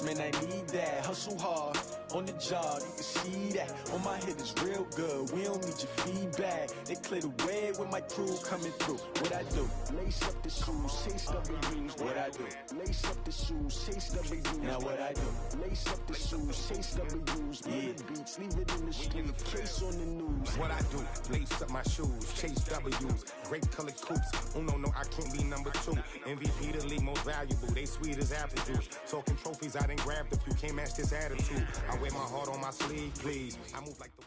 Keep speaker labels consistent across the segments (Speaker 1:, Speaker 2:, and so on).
Speaker 1: man, I need that. Hustle hard, on the job, you can see that. On my head is real good, we don't need your feedback. They clear the way with my crew coming through. What I do? Lace up the shoes, chase W's. What I do? Lace up the shoes, chase W's. Now what I do? Lace up the shoes, chase W's. Yeah, beats, leave it in the street, case on the news.
Speaker 2: What I do? Lace up my shoes, chase W's. Great colored coops. Oh no, I can't be number 2. MVP the league most valuable. They sweet as apple juice. Talking trophies, I done grabbed a few. Can't match this attitude. I wear my heart on my sleeve, please. I move like the...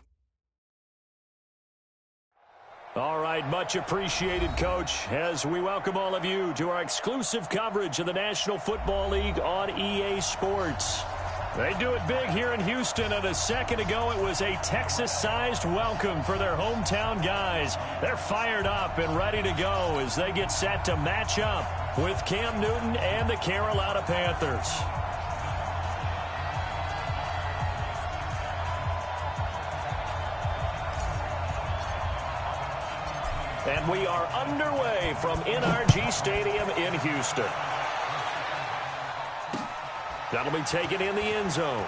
Speaker 3: All right, much appreciated, Coach, as we welcome all of you to our exclusive coverage of the National Football League on EA Sports. They do it big here in Houston, and a second ago it was a Texas-sized welcome for their hometown guys. They're fired up and ready to go as they get set to match up with Cam Newton and the Carolina Panthers. And we are underway from NRG Stadium in Houston. That'll be taken in the end zone.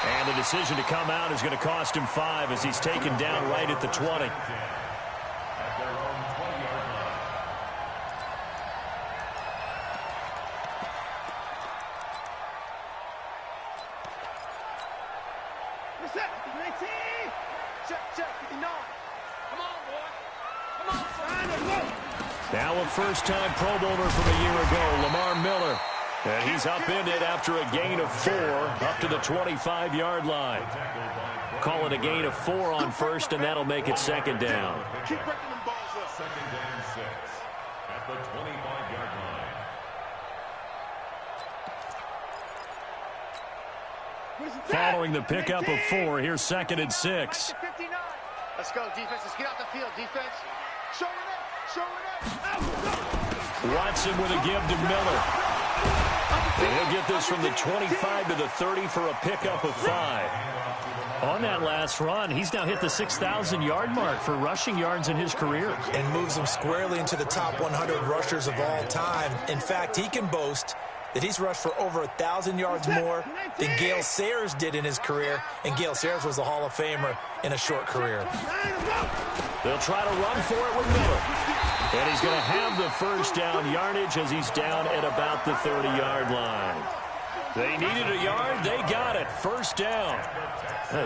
Speaker 3: And the decision to come out is going to cost him 5 as he's taken down right at the 20. Now a first-time Pro Bowler from a year ago, Lamar Miller. And he's upended after a gain of 4 up to the 25-yard line. Call it a gain of 4 on first, and that'll make it second down.
Speaker 4: Keep breaking them balls up. Second down 6 at the 25-yard line.
Speaker 3: Following the pickup of 4, here's second and 6.
Speaker 5: Let's go, defense. Let's get out the field, defense. Show it up. Show it up.
Speaker 3: Watson with a give to Miller. And he'll get this from the 25 to the 30 for a pickup of 5. On that last run, he's now hit the 6,000-yard mark for rushing yards in his career.
Speaker 6: And moves him squarely into the top 100 rushers of all time. In fact, he can boast that he's rushed for over 1,000 yards more than Gale Sayers did in his career. And Gale Sayers was a Hall of Famer in a short career.
Speaker 3: They'll try to run for it with Miller. And he's going to have the first down yardage as he's down at about the 30-yard line. They needed a yard. They got it. First down.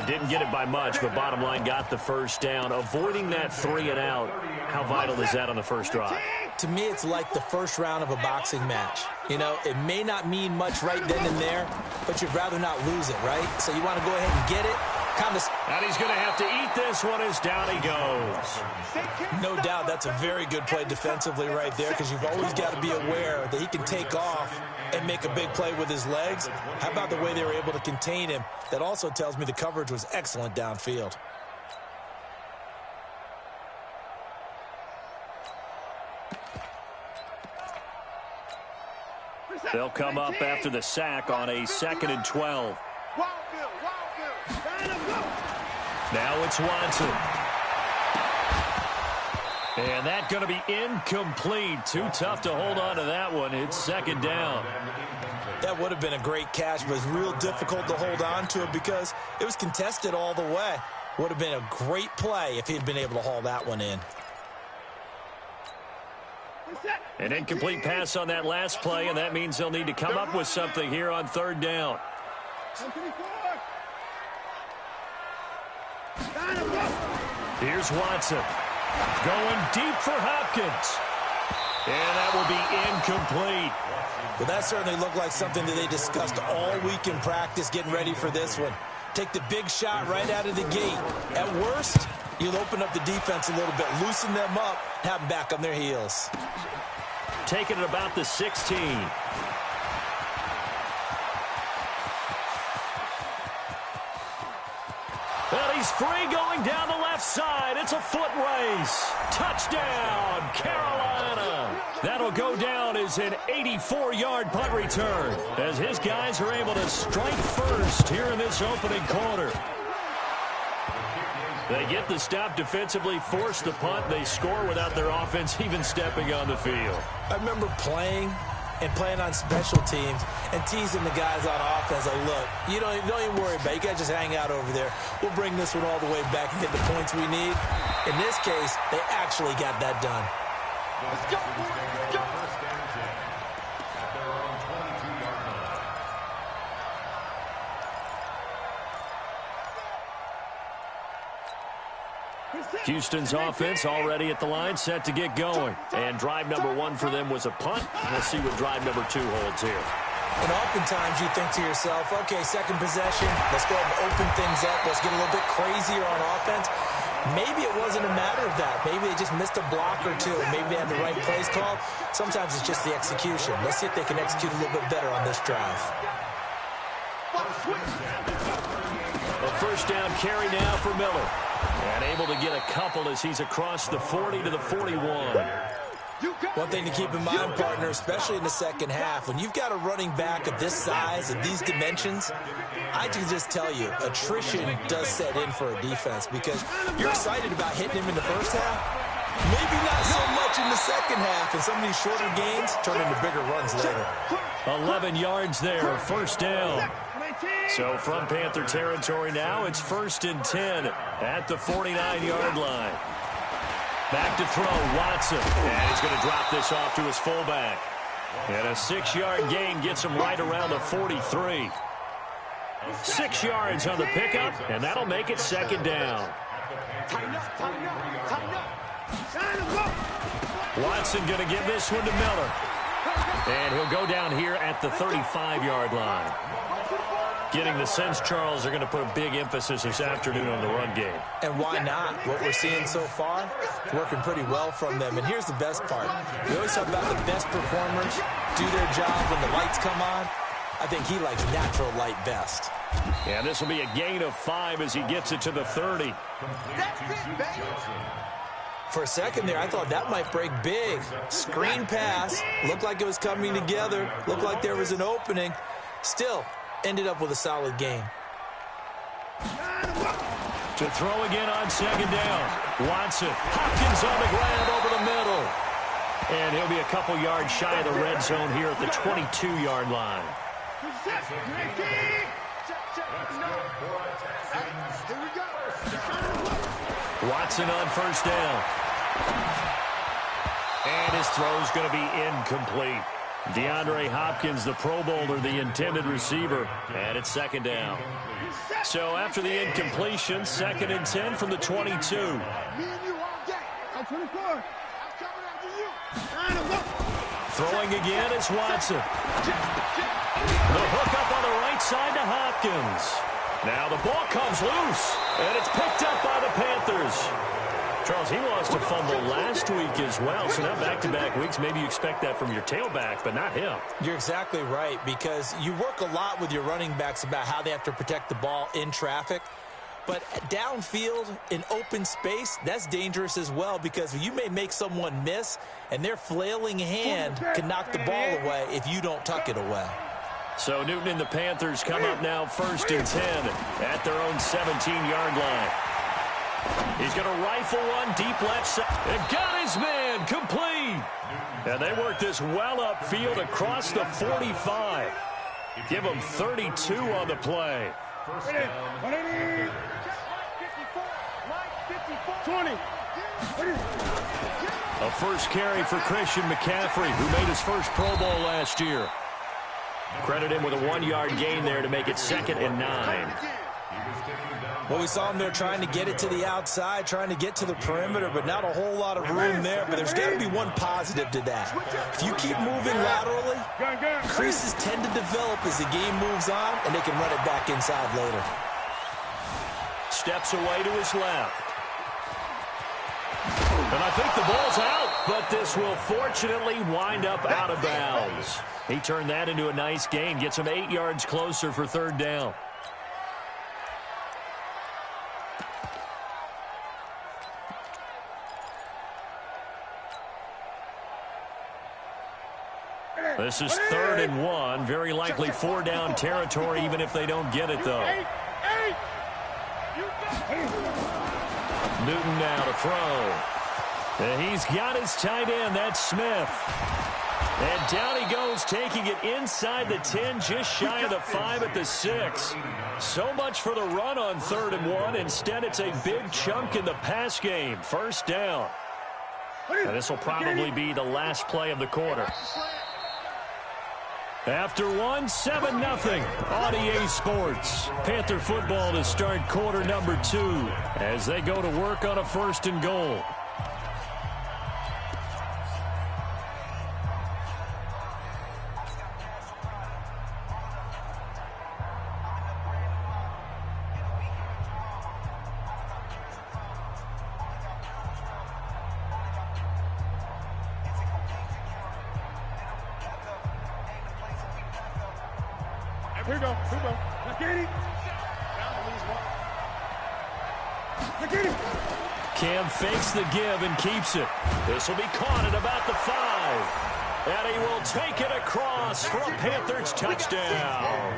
Speaker 3: Didn't get it by much, but bottom line got the first down. Avoiding that 3 and out. How vital is that on the first drive?
Speaker 6: To me, it's like the first round of a boxing match. You know, it may not mean much right then and there, but you'd rather not lose it, right? So you want to go ahead and get it.
Speaker 3: And he's going to have to eat this one as down he goes.
Speaker 6: No doubt that's a very good play defensively right there, because you've always got to be aware that he can take off and make a big play with his legs. How about the way they were able to contain him? That also tells me the coverage was excellent downfield.
Speaker 3: They'll come up after the sack on a 2nd and 12. Now it's Watson. And that's going to be incomplete. Too tough to hold on to that one. It's second down.
Speaker 6: That would have been a great catch, but it's real difficult to hold on to it because it was contested all the way. Would have been a great play if he'd been able to haul that one in.
Speaker 3: An incomplete pass on that last play, and that means they'll need to come up with something here on third down. Here's Watson. Going deep for Hopkins. And that will be incomplete.
Speaker 6: Well, that certainly looked like something that they discussed all week in practice getting ready for this one. Take the big shot right out of the gate. At worst, you'll open up the defense a little bit, loosen them up, have them back on their heels.
Speaker 3: Taking it about the 16. Well, he's free going down the left side. It's a foot race. Touchdown, Carolina. That'll go down as an 84-yard punt return as his guys are able to strike first here in this opening quarter. They get the stop defensively, force the punt. They score without their offense even stepping on the field.
Speaker 6: I remember playing and playing on special teams and teasing the guys on offense. Like, look, you don't even worry about it. You guys just hang out over there. We'll bring this one all the way back and get the points we need. In this case, they actually got that done.
Speaker 5: Let's go, boys. Let's go.
Speaker 3: Houston's offense already at the line, set to get going. And drive number 1 for them was a punt. We'll see what drive number 2 holds here.
Speaker 6: And oftentimes you think to yourself, okay, second possession, let's go ahead and open things up. Let's get a little bit crazier on offense. Maybe it wasn't a matter of that. Maybe they just missed a block or two. Maybe they had the right plays called. Sometimes it's just the execution. Let's see if they can execute a little bit better on this drive.
Speaker 3: A first down carry now for Miller. And able to get a couple as he's across the 40 to the 41.
Speaker 6: One thing to keep in mind, partner, especially in the second half, when you've got a running back of this size and these dimensions, I can just tell you, attrition does set in for a defense because you're excited about hitting him in the first half. Maybe not so much in the second half, and some of these shorter gains turn into bigger runs later.
Speaker 3: 11 yards there, first down. So from Panther territory now, it's 1st and 10 at the 49-yard line. Back to throw, Watson. And he's going to drop this off to his fullback. And a 6-yard gain gets him right around the 43. 6 yards on the pickup, and that'll make it second down. Watson going to give this one to Miller. And he'll go down here at the 35-yard line. Getting the sense, Charles, they're going to put a big emphasis this afternoon on the run game.
Speaker 6: And why not? What we're seeing so far, working pretty well from them. And here's the best part. We always talk about the best performers do their job when the lights come on. I think he likes natural light best.
Speaker 3: And this will be a gain of 5 as he gets it to the 30.
Speaker 5: That's it, baby.
Speaker 6: For a second there, I thought that might break big. Screen pass. Looked like it was coming together. Looked like there was an opening. Still, ended up with a solid game.
Speaker 3: To throw again on second down. Watson. Hopkins on the grab over the middle. And he'll be a couple yards shy of the red zone here at the 22-yard line. Watson on first down. And his throw's going to be incomplete. DeAndre Hopkins, the Pro Bowler, the intended receiver, and it's second down. So after the incompletion, 2nd and 10 from the 22. Throwing again is Watson. The hook up on the right side to Hopkins. Now the ball comes loose, and it's picked up by the Panthers. Charles, he lost a fumble last week as well, so now back-to-back weeks, maybe you expect that from your tailback, but not him.
Speaker 6: You're exactly right, because you work a lot with your running backs about how they have to protect the ball in traffic. But downfield, in open space, that's dangerous as well, because you may make someone miss, and their flailing hand can knock the ball away if you don't tuck it away.
Speaker 3: So Newton and the Panthers come up now 1st and 10 at their own 17-yard line. He's going to rifle one deep left side. And got his man complete. And they work this well upfield across the 45. Give him 32 on the play.
Speaker 5: First down. 20.
Speaker 3: A first carry for Christian McCaffrey, who made his first Pro Bowl last year. Credit him with a 1-yard gain there to make it 2nd and 9.
Speaker 6: Well, we saw him there trying to get it to the outside, trying to get to the perimeter, but not a whole lot of room there. But there's got to be one positive to that. If you keep moving laterally, creases tend to develop as the game moves on, and they can run it back inside later.
Speaker 3: Steps away to his left. And I think the ball's out, but this will fortunately wind up out of bounds. He turned that into a nice gain, gets him 8 yards closer for 3rd down. This is 3rd and 1. Very likely 4-down territory, even if they don't get it, though. Newton now to throw. And he's got his tight end. That's Smith. And down he goes, taking it inside the 10, just shy of the 5 at the 6. So much for the run on 3rd and 1. Instead, it's a big chunk in the pass game. First down. And this will probably be the last play of the quarter. After 1, 7-0 on EA Sports. Panther football to start quarter number 2 as they go to work on a 1st and goal.
Speaker 7: Here we go.
Speaker 3: Cam fakes the give and keeps it. This will be caught at about the 5. And he will take it across for a Panthers touchdown.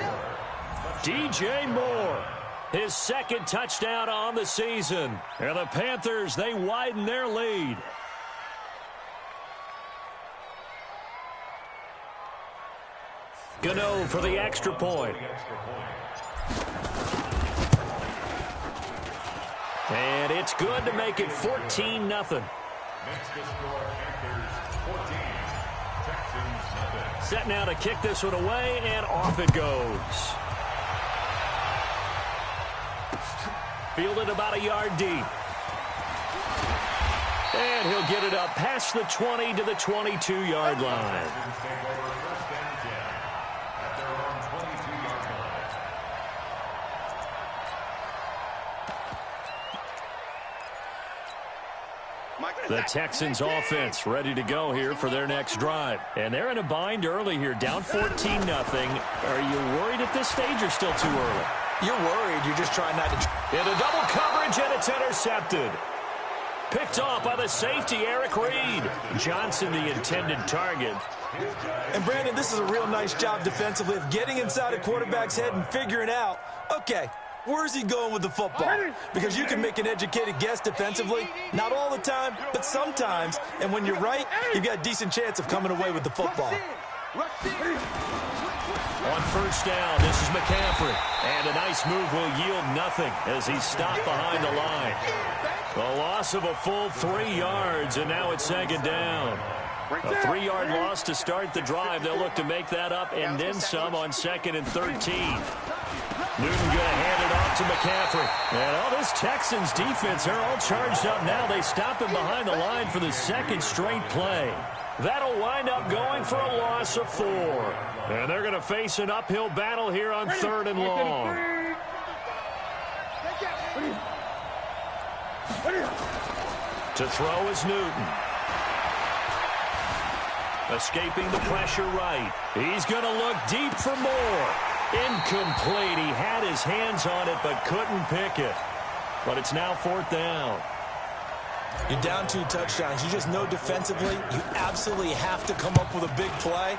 Speaker 3: DJ Moore, his 2nd touchdown on the season. And the Panthers, they widen their lead. Gano for the extra point. And it's good to make it 14-0. Set now to kick this one away, and off it goes. Fielded about a yard deep. And he'll get it up past the 20 to the 22-yard line. The Texans offense ready to go here for their next drive. And they're in a bind early here, down 14-0. Are you worried at this stage or still too early?
Speaker 6: You're worried. You're just trying not to.
Speaker 3: Into double coverage, and it's intercepted. Picked off by the safety, Eric Reed. Johnson, the intended target.
Speaker 6: And, Brandon, this is a real nice job defensively of getting inside a quarterback's head and figuring out, okay, where's he going with the football? Because you can make an educated guess defensively. Not all the time, but sometimes. And when you're right, you've got a decent chance of coming away with the football.
Speaker 3: On first down, this is McCaffrey. And a nice move will yield nothing as he's stopped behind the line. A loss of a full 3 yards, and now it's 2nd down. A 3-yard loss to start the drive. They'll look to make that up and then some on 2nd and 13. Newton going to hand it off to McCaffrey. And all this Texans defense, they're all charged up now. They stop him behind the line for the 2nd straight play. That'll wind up going for a loss of 4. And they're going to face an uphill battle here on 3rd and long. To throw is Newton. Escaping the pressure right. He's going to look deep for more. Incomplete. He had his hands on it but couldn't pick it. But it's now 4th down.
Speaker 6: You're down 2 touchdowns. You just know defensively you absolutely have to come up with a big play.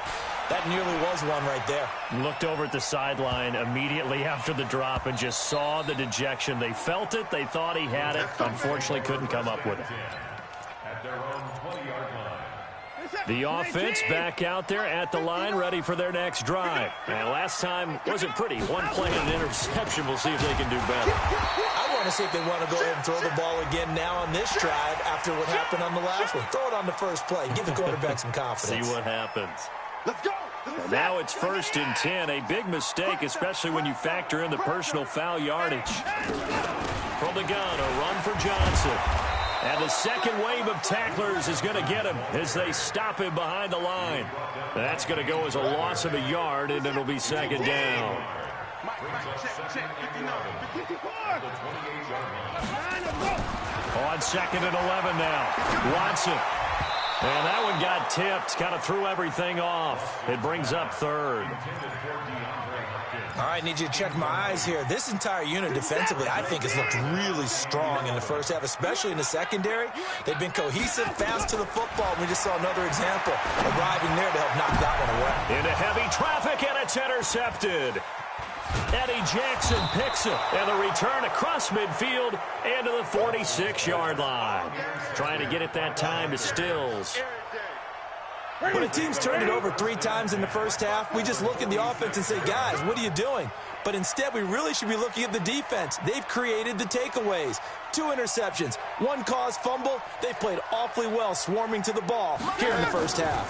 Speaker 6: That nearly was one right there.
Speaker 3: Looked over at the sideline immediately after the drop and just saw the dejection. They felt it. They thought he had it. Unfortunately, couldn't come up with it. The offense back out there at the line, ready for their next drive. And last time wasn't pretty. 1 play and an interception. We'll see if they can do better.
Speaker 6: I want to see if they want to go ahead and throw the ball again now on this drive after what happened on the last one. Throw it on the first play. Give the quarterback some confidence.
Speaker 3: See what happens.
Speaker 5: Let's go.
Speaker 3: And now it's 1st and 10. A big mistake, especially when you factor in the personal foul yardage. From the gun, a run for Johnson. And the 2nd wave of tacklers is going to get him as they stop him behind the line. That's going to go as a loss of a yard, and it'll be 2nd down. On 2nd and 11 now. Watson. And that one got tipped. Kind of threw everything off. It brings up 3rd.
Speaker 6: All right, need you to check my eyes here. This entire unit defensively, I think, has looked really strong in the first half, especially in the secondary. They've been cohesive, fast to the football. We just saw another example arriving there to help knock that one away.
Speaker 3: Into heavy traffic, and it's intercepted. Eddie Jackson picks it, and the return across midfield and to the 46-yard line. Trying to get it that time to Stills.
Speaker 6: When a team's turned it over 3 times in the first half, we just look at the offense and say, guys, what are you doing? But instead, we really should be looking at the defense. They've created the takeaways. 2 interceptions, 1 caused fumble. They played awfully well swarming to the ball here in the first half.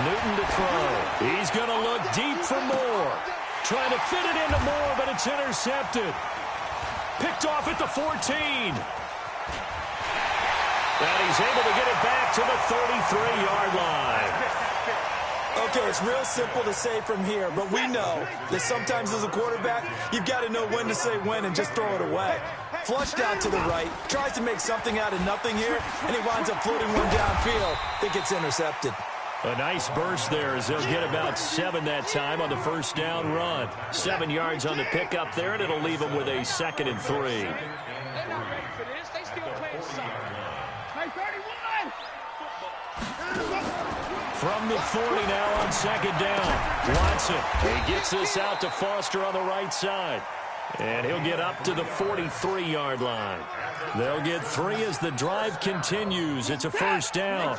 Speaker 3: Newton to throw. He's going to look deep for Moore. Trying to fit it into Moore, but it's intercepted. Picked off at the 14. And he's able to get it back to the 33-yard line.
Speaker 6: Okay, it's real simple to say from here, but we know that sometimes as a quarterback, you've got to know when to say when and just throw it away. Flushed out to the right, tries to make something out of nothing here, and he winds up floating one downfield that gets intercepted.
Speaker 3: A nice burst there as they'll get about 7 that time on the first down run. 7 yards on the pickup there, and it'll leave them with a 2nd and 3. From the 40 now on 2nd down. Watson, he gets this out to Foster on the right side. And he'll get up to the 43-yard line. They'll get 3 as the drive continues. It's a first down.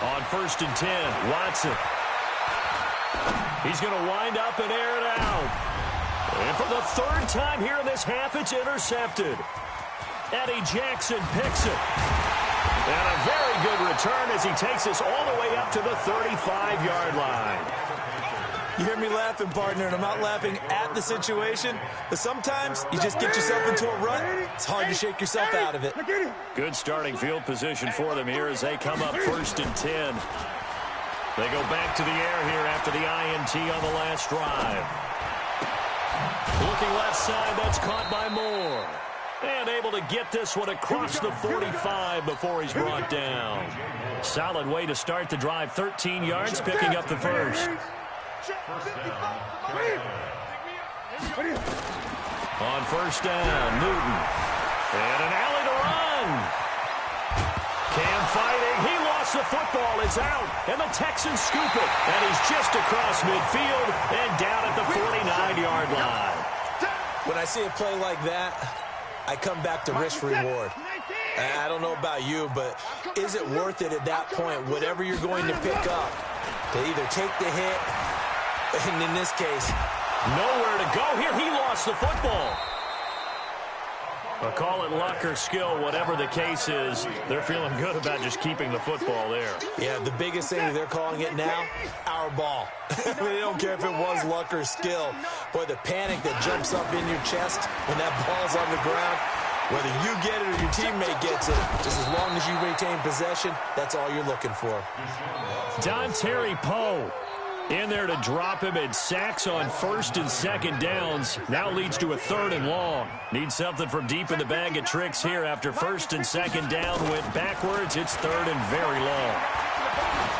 Speaker 3: On 1st and 10, Watson. He's going to wind up and air it out. And for the 3rd time here in this half, it's intercepted. Eddie Jackson picks it. And a very good return as he takes us all the way up to the 35-yard line.
Speaker 6: You hear me laughing, partner, and I'm not laughing at the situation, but sometimes you just get yourself into a rut. It's hard to shake yourself out of it.
Speaker 3: Good starting field position for them here as they come up 1st and 10. They go back to the air here after the INT on the last drive. Looking left side, that's caught by Moore. And able to get this one across the 45 before he's brought down. Solid way to start the drive. 13 yards, picking up the first. On 1st down, Newton. And an alley to run. Cam fighting. He lost the football. It's out. And the Texans scoop it. And he's just across midfield and down at the 49-yard line.
Speaker 6: When I see a play like that, I come back to risk reward. I don't know about you, but is it worth it at that point, whatever you're going to pick up, to either take the hit, and in this case,
Speaker 3: nowhere to go here. He lost the football. I'll call it luck or skill, whatever the case is. They're feeling good about just keeping the football there.
Speaker 6: Yeah, the biggest thing that they're calling it now, our ball. They don't care if it was luck or skill. Boy, the panic that jumps up in your chest when that ball's on the ground, whether you get it or your teammate gets it, just as long as you retain possession, that's all you're looking for.
Speaker 3: Dontari Poe in there to drop him, and sacks on 1st and 2nd downs. Now leads to a 3rd and long. Needs something from deep in the bag of tricks here after 1st and 2nd down went backwards. It's 3rd and very long.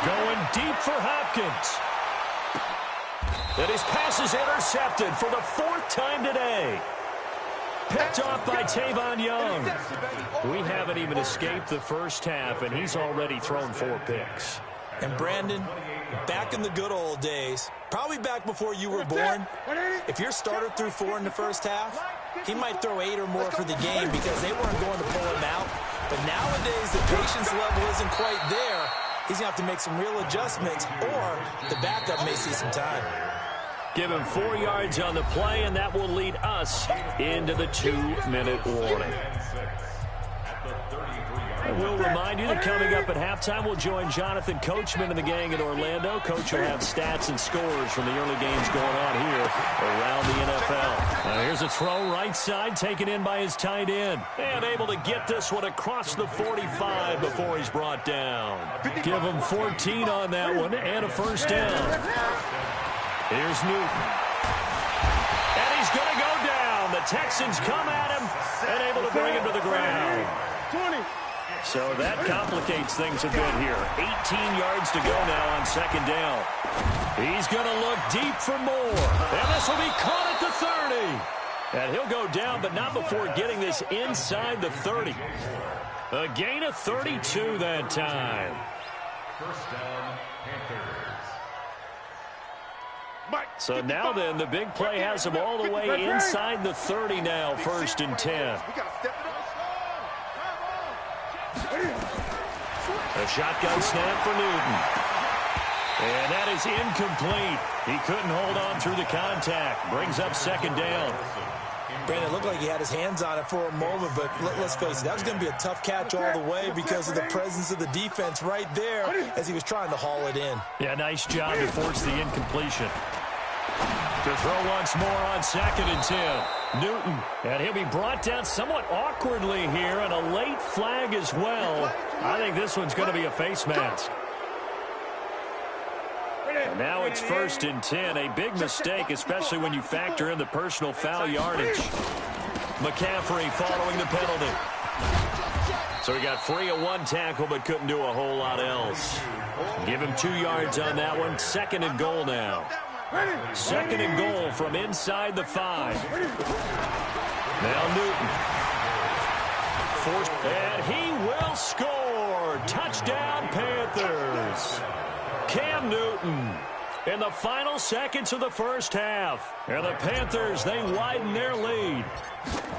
Speaker 3: Going deep for Hopkins. And his pass is intercepted for the 4th time today. Picked off by Tavon Young. We haven't even escaped the first half, and he's already thrown 4 picks.
Speaker 6: And Brandon, back in the good old days, probably back before you were born, if your starter threw 4 in the first half, he might throw 8 or more for the game because they weren't going to pull him out. But nowadays, the patience level isn't quite there. He's going to have to make some real adjustments, or the backup may see some time.
Speaker 3: Give him 4 yards on the play, and that will lead us into the 2-minute warning. I will remind you that coming up at halftime, we'll join Jonathan Coachman and the gang in Orlando. Coach will have stats and scores from the early games going on here around the NFL. Now here's a throw right side, taken in by his tight end. And able to get this one across the 45 before he's brought down. Give him 14 on that one and a first down. Here's Newton. And he's going to go down. The Texans come at him and able to bring him to the ground.
Speaker 7: 20.
Speaker 3: So that complicates things a bit here. 18 yards to go now on 2nd down. He's going to look deep for Moore. And this will be caught at the 30. And he'll go down, but not before getting this inside the 30. A gain of 32 that time.
Speaker 4: First down, Panthers.
Speaker 3: So now then, the big play has him all the way inside the 30 now, 1st and 10. A shotgun snap for Newton. And that is incomplete. He couldn't hold on through the contact. Brings up second down.
Speaker 6: Brandon, it looked like he had his hands on it for a moment, but let's face it, that was going to be a tough catch all the way because of the presence of the defense right there as he was trying to haul it in.
Speaker 3: Yeah, nice job to force the incompletion. To throw once more on 2nd and 10. Newton, and he'll be brought down somewhat awkwardly here, and a late flag as well. I think this one's going to be a face mask. And now it's 1st and 10, a big mistake, especially when you factor in the personal foul yardage. McCaffrey following the penalty. So he got free of one tackle, but couldn't do a whole lot else. Give him 2 yards on that one. 2nd and goal now. 2nd and goal from inside the 5. Now Newton. And he will score. Touchdown, Panthers. Cam Newton in the final seconds of the first half. And the Panthers, they widen their lead.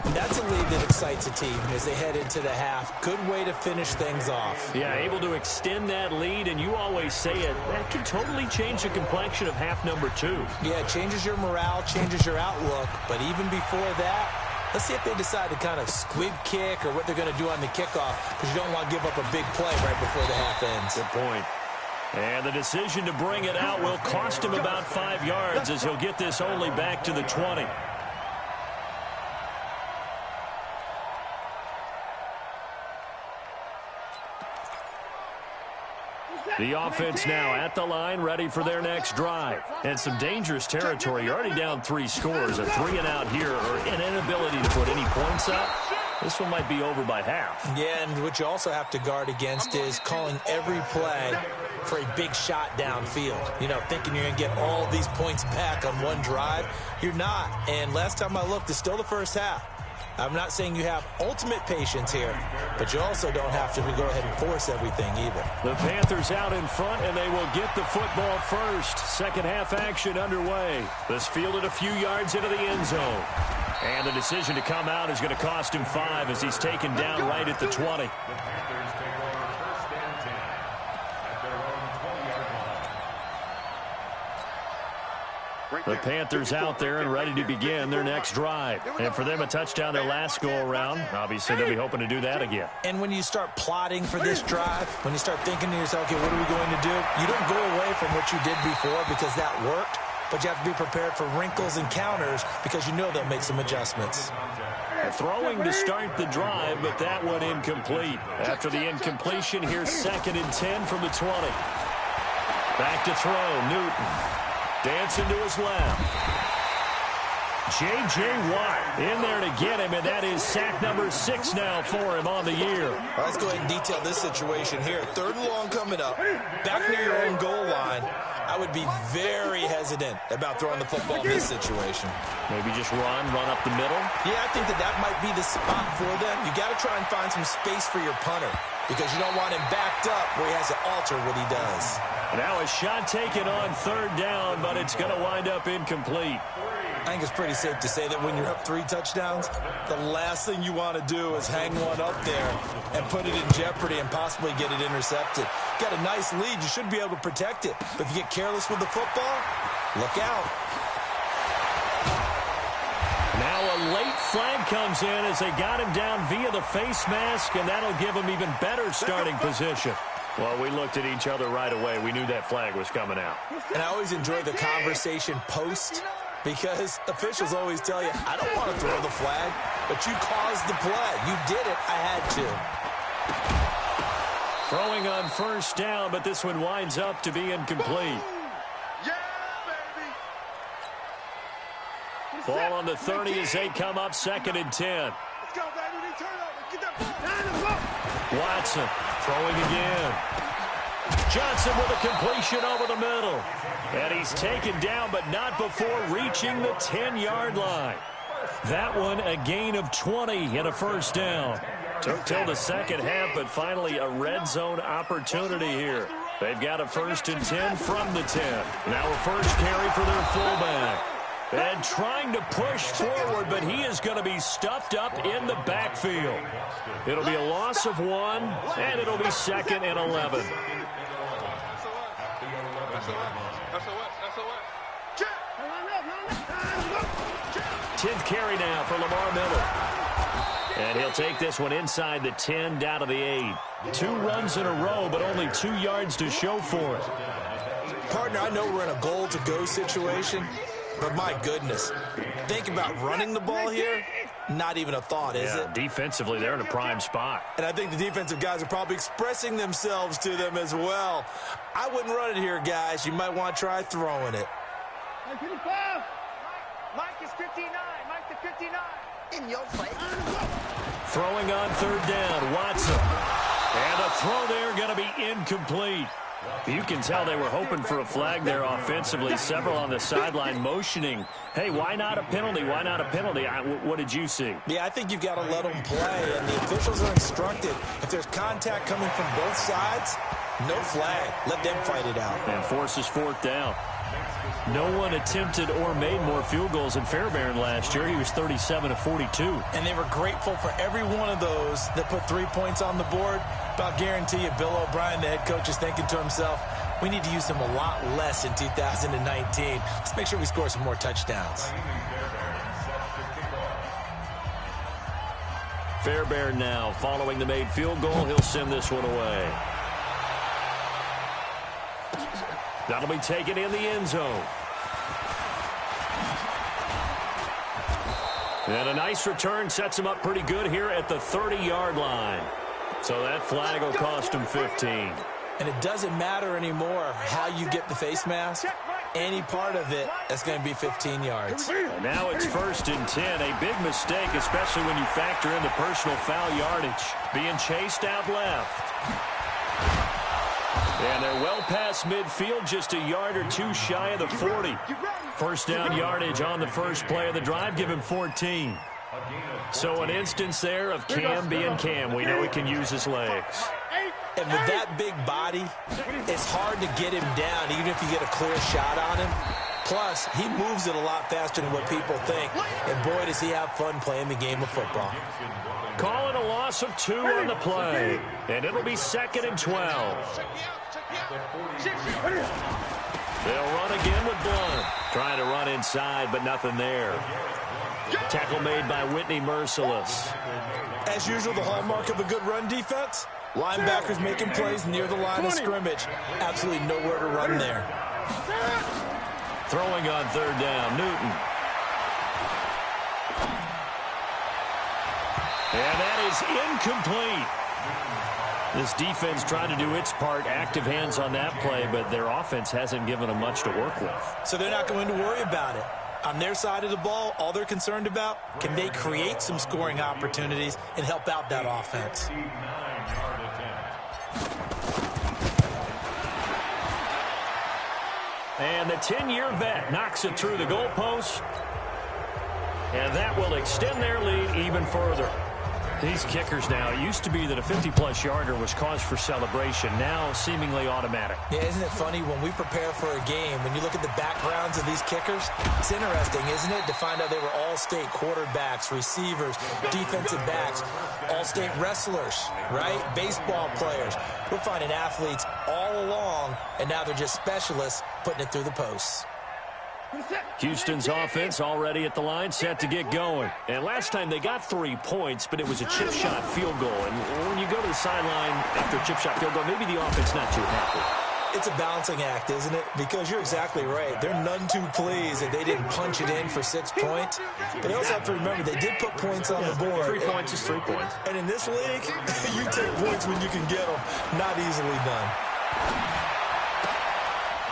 Speaker 6: That's a lead that excites a team as they head into the half. Good way to finish things off.
Speaker 3: Yeah, able to extend that lead, and you always say it, that can totally change the complexion of half number 2.
Speaker 6: Yeah, it changes your morale, changes your outlook. But even before that, let's see if they decide to kind of squib kick or what they're going to do on the kickoff, because you don't want to give up a big play right before the half ends.
Speaker 3: Good point. And the decision to bring it out will cost him about 5 yards as he'll get this only back to the 20. The offense now at the line, ready for their next drive. And some dangerous territory. You're already down 3 scores. A 3-and-out here, or an inability to put any points up. This one might be over by half.
Speaker 6: Yeah, and what you also have to guard against is calling every play for a big shot downfield. You know, thinking you're going to get all these points back on one drive. You're not. And last time I looked, it's still the first half. I'm not saying you have ultimate patience here, but you also don't have to go ahead and force everything either.
Speaker 3: The Panthers out in front, and they will get the football first. Second half action underway. This fielded a few yards into the end zone. And the decision to come out is going to cost him 5 as he's taken down right at the 20.
Speaker 4: The Panthers take over 1st and 10 at their own 20-yard line.
Speaker 3: The Panthers out there and ready to begin their next drive. And for them, a touchdown their last go-around. Obviously, they'll be hoping to do that again.
Speaker 6: And when you start plotting for this drive, when you start thinking to yourself, okay, what are we going to do? You don't go away from what you did before because that worked. But you have to be prepared for wrinkles and counters because you know they'll make some adjustments.
Speaker 3: Throwing to start the drive, but that one incomplete. After the incompletion, here's 2nd and 10 from the 20. Back to throw, Newton. Dancing to his left. J.J. Watt in there to get him, and that is sack number 6 now for him on the year.
Speaker 6: All right, let's go ahead and detail this situation here. 3rd and long coming up. Back near your own goal line. I would be very hesitant about throwing the football in this situation.
Speaker 3: Maybe just run up the middle?
Speaker 6: Yeah, I think that might be the spot for them. You got to try and find some space for your punter because you don't want him backed up where he has to alter what he does.
Speaker 3: Now a shot taken on 3rd down, but it's going to wind up incomplete.
Speaker 6: I think it's pretty safe to say that when you're up 3 touchdowns, the last thing you want to do is hang one up there and put it in jeopardy and possibly get it intercepted. Got a nice lead. You should be able to protect it. But if you get careless with the football, look out.
Speaker 3: Now a late flag comes in as they got him down via the face mask, and that'll give him even better starting position. Well, we looked at each other right away. We knew that flag was coming out.
Speaker 6: And I always enjoy the conversation post because officials always tell you, I don't want to throw the flag, but you caused the play. You did it. I had to.
Speaker 3: Throwing on 1st down, but this one winds up to be incomplete. Ball on the 30 as they come up 2nd and 10.
Speaker 5: Let's go, baby. Turn over. Get that ball.
Speaker 3: Watson throwing again. Johnson with a completion over the middle. And he's taken down, but not before reaching the 10-yard line. That one a gain of 20 and a 1st down. Took till the second half, but finally a red zone opportunity here. They've got a 1st and 10 from the 10. Now a first carry for their fullback. And trying to push forward, but he is going to be stuffed up in the backfield. It'll be a loss of 1, and it'll be 2nd and 11. 10th carry now for Lamar Miller. And he'll take this one inside the 10, down to the 8. 2 runs in a row, but only 2 yards to show for it.
Speaker 6: Partner, I know we're in a goal-to-go situation, but my goodness, think about running the ball here. Not even a thought, is it?
Speaker 3: Defensively, they're in a prime spot.
Speaker 6: And I think the defensive guys are probably expressing themselves to them as well. I wouldn't run it here, guys. You might want to try throwing it.
Speaker 5: Mike is 59. Mike to 59. In your face.
Speaker 3: Throwing on 3rd down, Watson. And the throw there going to be incomplete. You can tell they were hoping for a flag there offensively. Several on the sideline motioning, hey, why not a penalty? Why not a penalty? What did you see?
Speaker 6: Yeah, I think you've got to let them play, and the officials are instructed. If there's contact coming from both sides, no flag. Let them fight it out.
Speaker 3: And forces 4th down. No one attempted or made more field goals than Fairbairn last year. He was 37 of 42.
Speaker 6: And they were grateful for every one of those that put 3 points on the board. But I'll guarantee you, Bill O'Brien, the head coach, is thinking to himself, we need to use them a lot less in 2019. Let's make sure we score some more touchdowns.
Speaker 3: Fairbairn now following the made field goal. He'll send this one away. That'll be taken in the end zone. And a nice return sets him up pretty good here at the 30-yard line. So that flag will cost him 15.
Speaker 6: And it doesn't matter anymore how you get the face mask. Any part of it, that's going to be 15 yards.
Speaker 3: And now it's 1st and 10. A big mistake, especially when you factor in the personal foul yardage. Being chased out left. And they're well past midfield, just a yard or 2 shy of the 40. First down yardage on the first play of the drive, give him 14. So an instance there of Cam being Cam. We know he can use his legs.
Speaker 6: And with that big body, it's hard to get him down, even if you get a clear shot on him. Plus, he moves it a lot faster than what people think. And boy, does he have fun playing the game of football.
Speaker 3: Calling a loss of 2 on the play. And it'll be 2nd and 12. They'll run again with Blunt. Trying to run inside, but nothing there. Tackle made by Whitney Merciless.
Speaker 6: As usual, the hallmark of a good run defense, linebackers making plays near the line of scrimmage. Absolutely nowhere to run there.
Speaker 3: Throwing on 3rd down, Newton. And that is incomplete. This defense trying to do its part, active hands on that play, but their offense hasn't given them much to work with.
Speaker 6: So they're not going to worry about it. On their side of the ball, all they're concerned about, can they create some scoring opportunities and help out that offense?
Speaker 3: And the 10-year vet knocks it through the goalpost. And that will extend their lead even further. These kickers now, it used to be that a 50-plus yarder was cause for celebration, now seemingly automatic.
Speaker 6: Yeah, isn't it funny when we prepare for a game, when you look at the backgrounds of these kickers, it's interesting, isn't it, to find out they were all-state quarterbacks, receivers, defensive backs, all-state wrestlers, right? Baseball players. We're finding athletes all along, and now they're just specialists putting it through the posts.
Speaker 3: Houston's offense already at the line, set to get going. And last time they got 3 points, but it was a chip shot field goal. And when you go to the sideline after a chip shot field goal, maybe the offense not too happy.
Speaker 6: It's a balancing act, isn't it? Because you're exactly right. They're none too pleased that they didn't punch it in for 6 points. But they also have to remember they did put points on the board.
Speaker 3: 3 points is 3 points.
Speaker 6: And in this league, you take points when you can get them. Not easily done.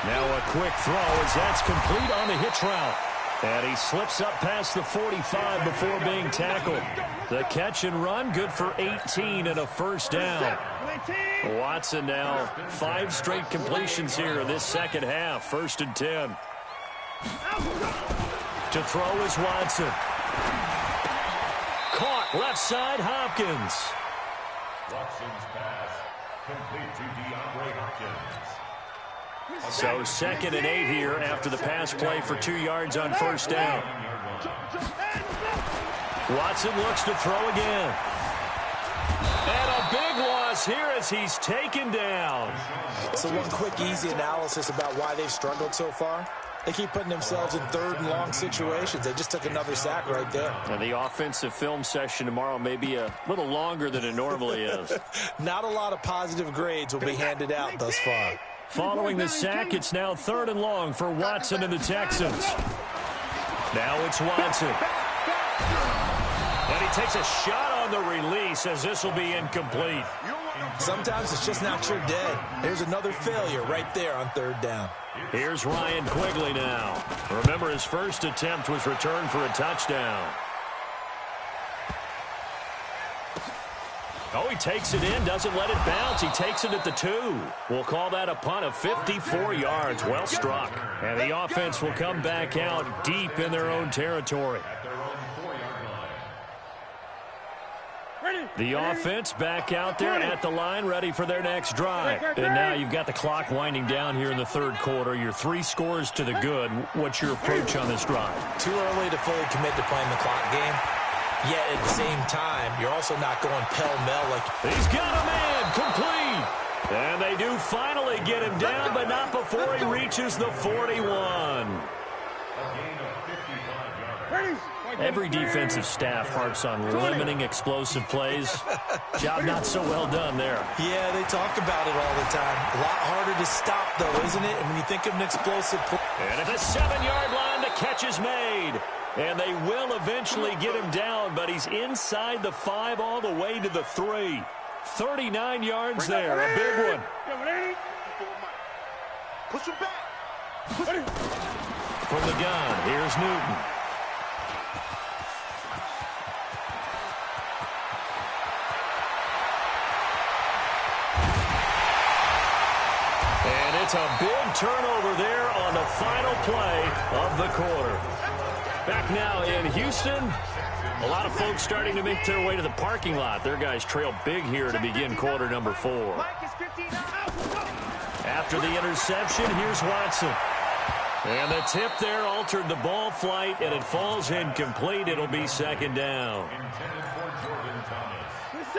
Speaker 3: Now a quick throw as that's complete on the hitch route. And he slips up past the 45 before being tackled. The catch and run, good for 18 and a first down. Watson now 5 straight completions here in this second half. 1st and 10. To throw is Watson. Caught left side, Hopkins.
Speaker 4: Watson's pass complete to DeAndre Hopkins.
Speaker 3: So 2nd and 8 here after the pass play for 2 yards on first down. Watson looks to throw again. And a big loss here as he's taken down.
Speaker 6: So one quick, easy analysis about why they've struggled so far. They keep putting themselves in 3rd and long situations. They just took another sack right there.
Speaker 3: And the offensive film session tomorrow may be a little longer than it normally is.
Speaker 6: Not a lot of positive grades will be handed out thus far.
Speaker 3: Following the sack, it's now 3rd and long for Watson and the Texans. Now it's Watson. And he takes a shot on the release as this will be incomplete.
Speaker 6: Sometimes it's just not your day. There's another failure right there on 3rd down.
Speaker 3: Here's Ryan Quigley now. Remember, his first attempt was returned for a touchdown. Oh, he takes it in, doesn't let it bounce. He takes it at the 2. We'll call that a punt of 54 yards. Well struck. And the offense will come back out deep in their own territory. The offense back out there at the line, ready for their next drive. And now you've got the clock winding down here in the 3rd quarter. You're 3 scores to the good. What's your approach on this drive?
Speaker 6: Too early to fully commit to playing the clock game. Yet at the same time, you're also not going pell-mell like...
Speaker 3: He's got a man, complete. And they do finally get him down, but not before he reaches the 41. Every defensive staff harps on limiting explosive plays. Job not so well done there.
Speaker 6: Yeah, they talk about it all the time. A lot harder to stop, though, isn't it? And when you think of an explosive play.
Speaker 3: And at the 7-yard line, the catch is made. And they will eventually get him down, but he's inside the 5 all the way to the 3. 39 yards there, a big one.
Speaker 5: Push him back.
Speaker 3: From the gun, here's Newton. And it's a big turnover there on the final play of the quarter. Back now in Houston, a lot of folks starting to make their way to the parking lot. Their guys trail big here to begin quarter number 4. After the interception, here's Watson. And the tip there altered the ball flight, and it falls incomplete. It'll be 2nd down.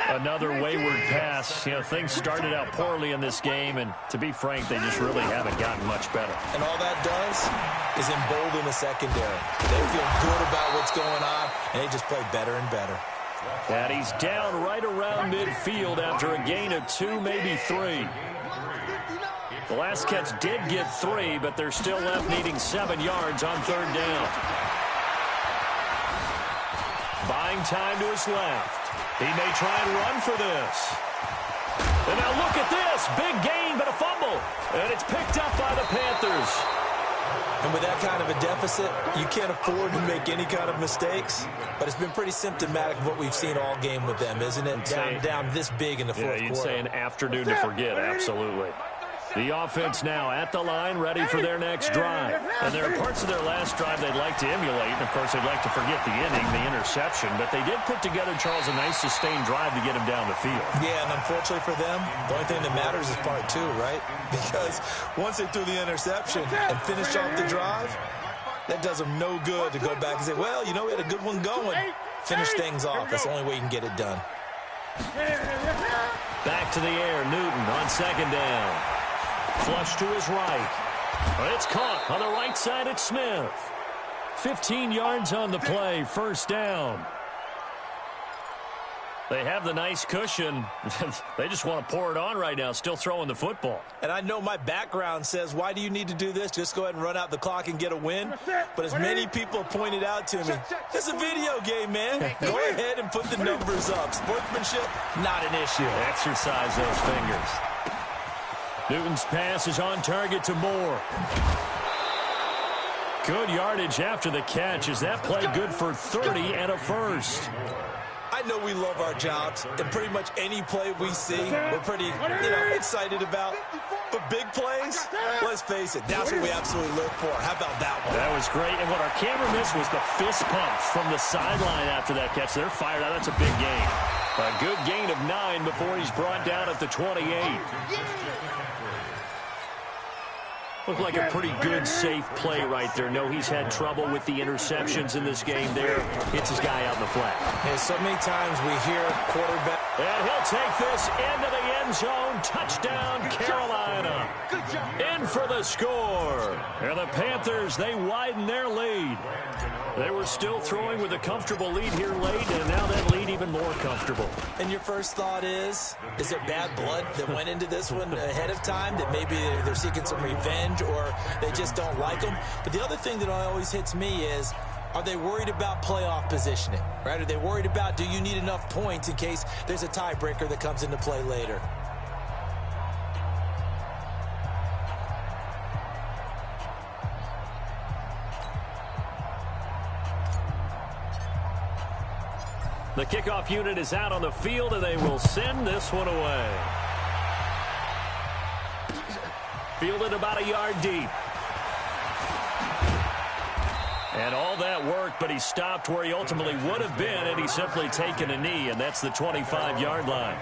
Speaker 3: Another wayward pass. You know, things started out poorly in this game, and to be frank, they just really haven't gotten much better.
Speaker 6: And all that does is embolden the secondary. They feel good about what's going on, and they just play better and better.
Speaker 3: And he's down right around midfield after a gain of 2, maybe 3. The last catch did get 3, but they're still left needing 7 yards on 3rd down. Buying time to his left. He may try and run for this. And now look at this. Big gain, but a fumble. And it's picked up by the Panthers.
Speaker 6: And with that kind of a deficit, you can't afford to make any kind of mistakes. But it's been pretty symptomatic of what we've seen all game with them, isn't it? Down this big in the 4th quarter.
Speaker 3: Yeah, you'd say an afternoon to forget, absolutely. The offense now at the line, ready for their next drive. And there are parts of their last drive they'd like to emulate. And, of course, they'd like to forget the inning, the interception. But they did put together, Charles, a nice sustained drive to get him down the field. Yeah, and unfortunately for them, the only thing that matters is part 2, right? Because once they threw the interception and finished off the drive, that does them no good to go back and say, well, you know, we had a good one going. Finish things off. That's the only way you can get it done. Back to the air, Newton on 2nd down. Flush to his right. It's caught on the right side at Smith. 15 yards on the play, 1st down. They have the nice cushion. They just want to pour it on right now, still throwing the football. And I know my background says, why do you need to do this? Just go ahead and run out the clock and get a win. But as many people pointed out to me, it's a video game, man. Go ahead and put the numbers up. Sportsmanship, not an issue. Exercise those fingers. Newton's pass is on target to Moore. Good yardage after the catch. Is that play good for 30 and a first? I know we love our jobs, and pretty much any play we see, we're pretty, excited about. But big plays, let's face it, that's what we absolutely live for. How about that one? That was great, and what our camera missed was the fist pump from the sideline after that catch. They're fired out. That's a big gain. A good gain of 9 before he's brought down at the 28. Looked like a pretty good, safe play right there. No, he's had trouble with the interceptions in this game there. Hits his guy out in the flat.
Speaker 6: Yeah, so many times we hear quarterback.
Speaker 3: And he'll take this into the end zone. Touchdown, Carolina. In for the score. And the Panthers, they widen their lead. They were still throwing with a comfortable lead here late, and now that lead even more comfortable.
Speaker 6: And your first thought is there bad blood that went into this one ahead of time, that maybe they're seeking some revenge or they just don't like them? But the other thing that always hits me is, are they worried about playoff positioning, right? Are they worried about, do you need enough points in case there's a tiebreaker that comes into play later?
Speaker 3: The kickoff unit is out on the field, and they will send this one away. Fielded about a yard deep. And all that work, but he stopped where he ultimately would have been, and he's simply taken a knee, and that's the 25-yard line.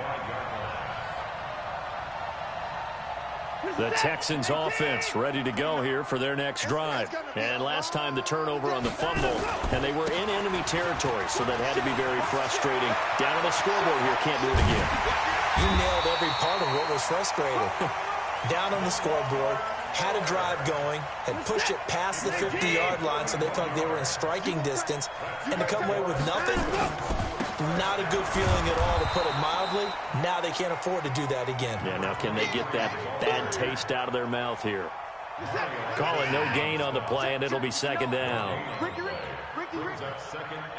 Speaker 3: The Texans offense ready to go here for their next drive. And last time the turnover on the fumble, and they were in enemy territory, so that had to be very frustrating. Down on the scoreboard here, can't do it again.
Speaker 6: You nailed every part of what was frustrating. Down on the scoreboard, had a drive going, had pushed it past the 50-yard line, so they thought they were in striking distance, and to come away with nothing, not a good feeling at all, to put it mildly. Now they can't afford to do that again.
Speaker 3: Yeah, now can they get that bad taste out of their mouth here? Calling no gain on the play, and it'll be second down.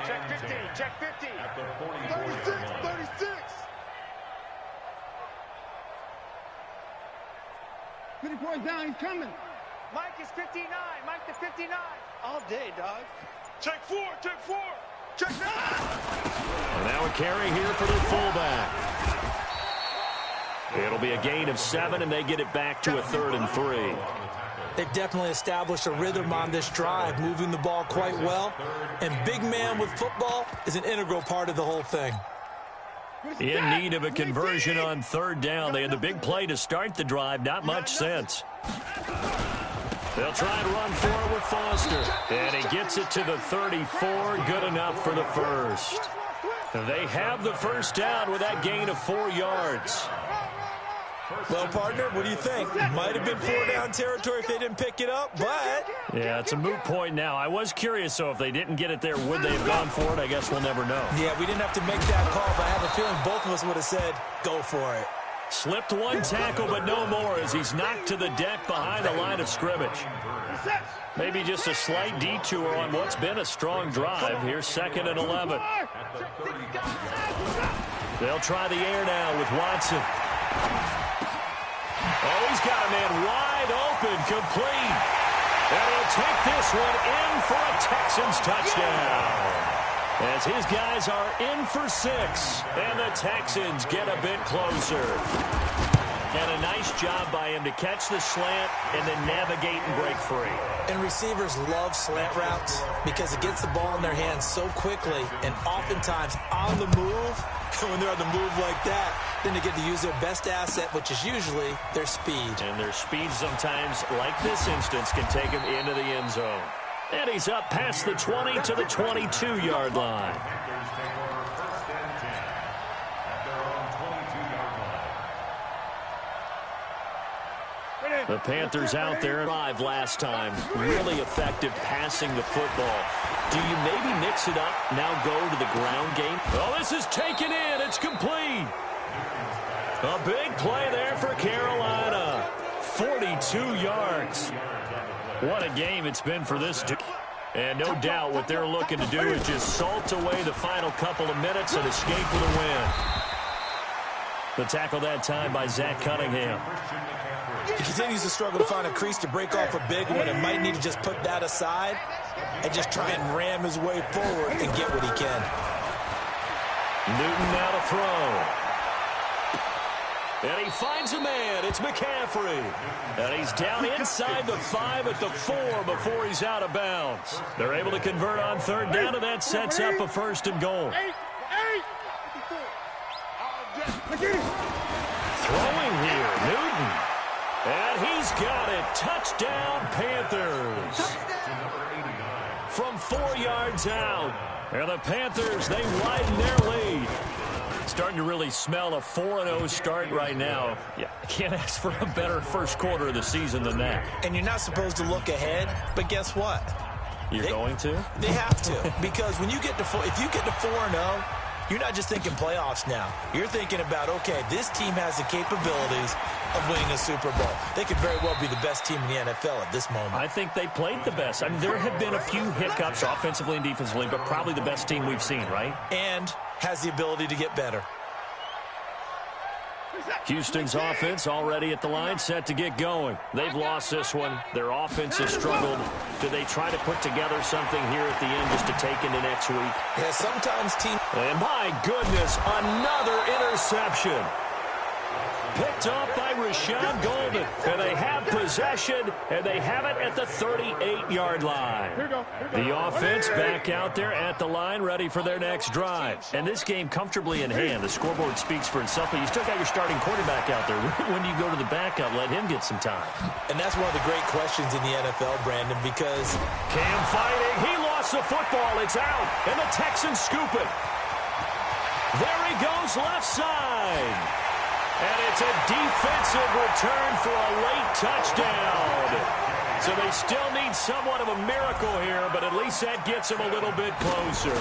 Speaker 5: Check 50, check 50. 36, 36.
Speaker 7: Points down, he's coming.
Speaker 5: Mike is 59, Mike to 59. All day, dog. Check 4, check 4. Check 9.
Speaker 3: And now a carry here for the fullback. It'll be a gain of 7, and they get it back to a 3rd and 3.
Speaker 6: They've definitely established a rhythm on this drive, moving the ball quite well. And big man with football is an integral part of the whole thing.
Speaker 3: In need of a conversion on 3rd down. They had the big play to start the drive. Not much sense. They'll try and run forward with Foster. And he gets it to the 34. Good enough for the first. They have the first down with that gain of 4 yards.
Speaker 6: Well, partner, what do you think? Might have been 4-down territory if they didn't pick it up, but...
Speaker 3: Yeah, it's a moot point now. I was curious, so if they didn't get it there, would they have gone for it? I guess we'll never know.
Speaker 6: Yeah, we didn't have to make that call, but I have a feeling both of us would have said, go for it.
Speaker 3: Slipped one tackle, but no more as he's knocked to the deck behind the line of scrimmage. Maybe just a slight detour on what's been a strong drive. Here's 2nd and 11. They'll try the air now with Watson. Oh, he's got a man wide open, complete. And he'll take this one in for a Texans touchdown. As his guys are in for 6, and the Texans get a bit closer. And a nice job by him to catch the slant and then navigate and break free.
Speaker 6: And receivers love slant routes because it gets the ball in their hands so quickly and oftentimes on the move. When they're on the move like that, then they get to use their best asset, which is usually their speed.
Speaker 3: And their speed sometimes, like this instance, can take them into the end zone. And he's up past the 20 to the 22-yard line. The Panthers out there live last time. Really effective passing the football. Do you maybe mix it up, now go to the ground game? Oh, this is taken in. It's complete. A big play there for Carolina. 42 yards. What a game it's been for this team. And no doubt what they're looking to do is just salt away the final couple of minutes and escape with a win. The tackle that time by Zach Cunningham.
Speaker 6: He continues to struggle to find a crease to break off a big one and might need to just put that aside and just try and ram his way forward and get what he can.
Speaker 3: Newton now to throw. And he finds a man. It's McCaffrey. And he's down inside the 5 at the 4 before he's out of bounds. They're able to convert on 3rd down, and that sets up a 1st and goal. Throwing here, Newton. And he's got it. Touchdown, Panthers. From 4 yards out. And the Panthers, they widen their lead. Starting to really smell a 4-0 start right now. Yeah, can't ask for a better first quarter of the season than that.
Speaker 6: And you're not supposed to look ahead, but guess what?
Speaker 3: You're going to?
Speaker 6: They have to. Because when you get to if you get to 4-0, you're not just thinking playoffs now. You're thinking about, okay, this team has the capabilities of winning a Super Bowl. They could very well be the best team in the NFL at this moment.
Speaker 3: I think they played the best. I mean, there have been a few hiccups offensively and defensively, but probably the best team we've seen, right?
Speaker 6: And has the ability to get better.
Speaker 3: Houston's offense already at the line, set to get going. They've lost this one. Their offense has struggled. Do they try to put together something here at the end just to take into next week?
Speaker 6: Yeah, sometimes team...
Speaker 3: And my goodness, another interception. Picked off by Rashad Golden. And they have possession, and they have it at the 38-yard line. The offense back out there at the line, ready for their next drive. And this game comfortably in hand. The scoreboard speaks for itself, but you still got your starting quarterback out there. When do you go to the backup, let him get some time?
Speaker 6: And that's one of the great questions in the NFL, Brandon, because...
Speaker 3: Cam fighting. He lost the football. It's out, and the Texans scoop it. There he goes, left side. And it's a defensive return for a late touchdown. So they still need somewhat of a miracle here, but at least that gets them a little bit closer.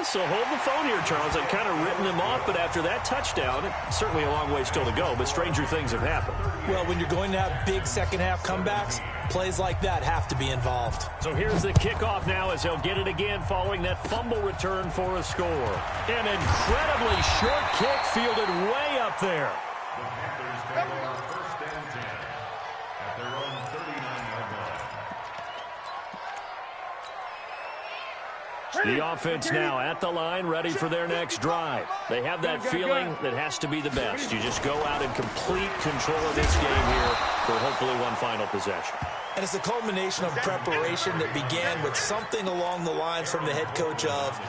Speaker 3: So hold the phone here, Charles. I've kind of written them off, but after that touchdown, certainly a long way still to go, but stranger things have happened.
Speaker 6: Well, when you're going to have big second-half comebacks, plays like that have to be involved.
Speaker 3: So here's the kickoff now as they'll get it again following that fumble return for a score. An incredibly short kick fielded way up there.
Speaker 4: The Panthers take over first and 10 at their own 39-yard line.
Speaker 3: The offense now at the line, ready for their next drive. They have that feeling that has to be the best. You just go out and complete control of this game here for hopefully one final possession.
Speaker 6: And it's a culmination of preparation that began with something along the lines from the head coach of,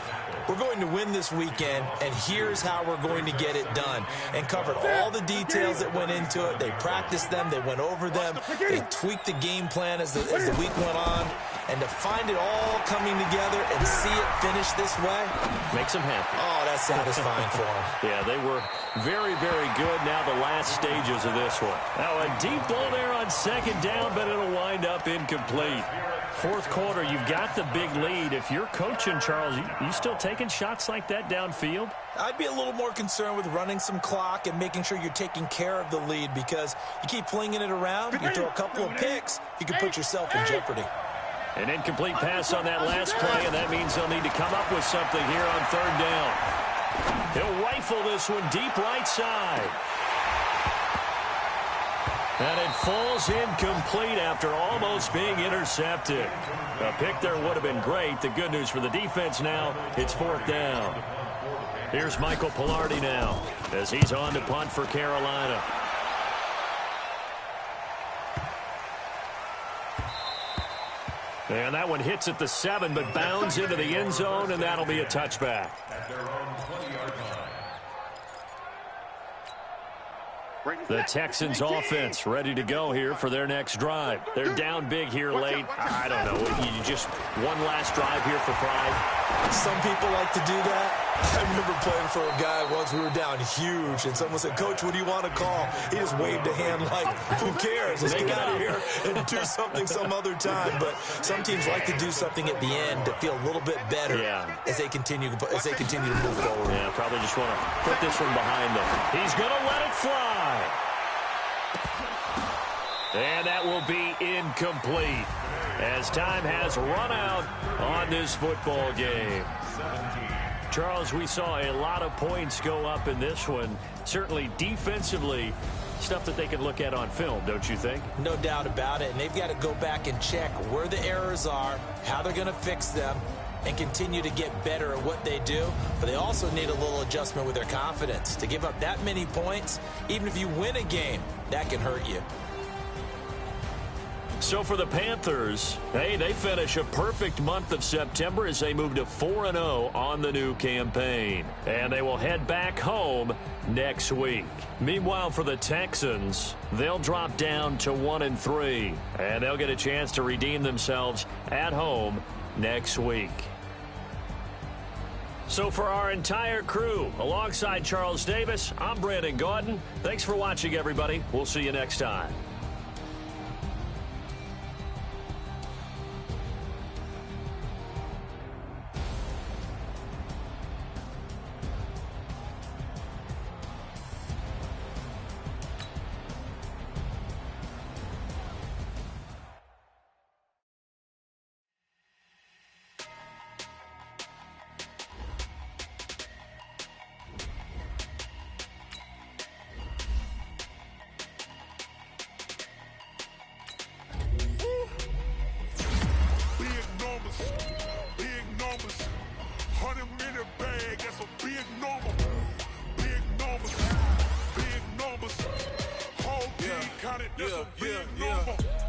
Speaker 6: we're going to win this weekend, and here's how we're going to get it done. And covered all the details that went into it. They practiced them. They went over them. They tweaked the game plan as the week went on. And to find it all coming together and see it finish this way
Speaker 3: makes them happy.
Speaker 6: Oh, that's satisfying for them.
Speaker 3: Yeah, they were very, very good. Now the last stages of this one. Now a deep ball there on second down, but it'll wind up incomplete. Fourth quarter, you've got the big lead. If you're coaching, Charles, you still taking shots like that downfield?
Speaker 6: I'd be a little more concerned with running some clock and making sure you're taking care of the lead, because you keep flinging it around, you throw a couple of picks, you can put yourself in jeopardy.
Speaker 3: An incomplete pass on that last play, and that means they'll need to come up with something here on third down. He'll rifle this one deep right side. And it falls incomplete after almost being intercepted. A pick there would have been great. The good news for the defense now, it's fourth down. Here's Michael Pilardi now as he's on to punt for Carolina. And that one hits at the 7, but bounds into the end zone, and that'll be a touchback.
Speaker 4: At their own 20-yard line.
Speaker 3: The Texans offense ready to go here for their next drive. They're down big here late. I don't know. You just one last drive here for pride.
Speaker 6: Some people like to do that. I remember playing for a guy once. We were down huge, and someone said, Coach, what do you want to call? He just waved a hand like, who cares? Let's get out of here and do something some other time. But some teams like to do something at the end to feel a little bit better as they continue to move forward.
Speaker 3: Yeah, probably just want to put this one behind them. He's going to let it fly. And that will be incomplete as time has run out on this football game. Charles, we saw a lot of points go up in this one. Certainly defensively, stuff that they can look at on film, don't you think?
Speaker 6: No doubt about it. And they've got to go back and check where the errors are, how they're going to fix them, and continue to get better at what they do. But they also need a little adjustment with their confidence. To give up that many points, even if you win a game, that can hurt you.
Speaker 3: So for the Panthers, hey, they finish a perfect month of September as they move to 4-0 on the new campaign. And they will head back home next week. Meanwhile, for the Texans, they'll drop down to 1-3. And they'll get a chance to redeem themselves at home next week. So for our entire crew, alongside Charles Davis, I'm Brandon Gaudin. Thanks for watching, everybody. We'll see you next time.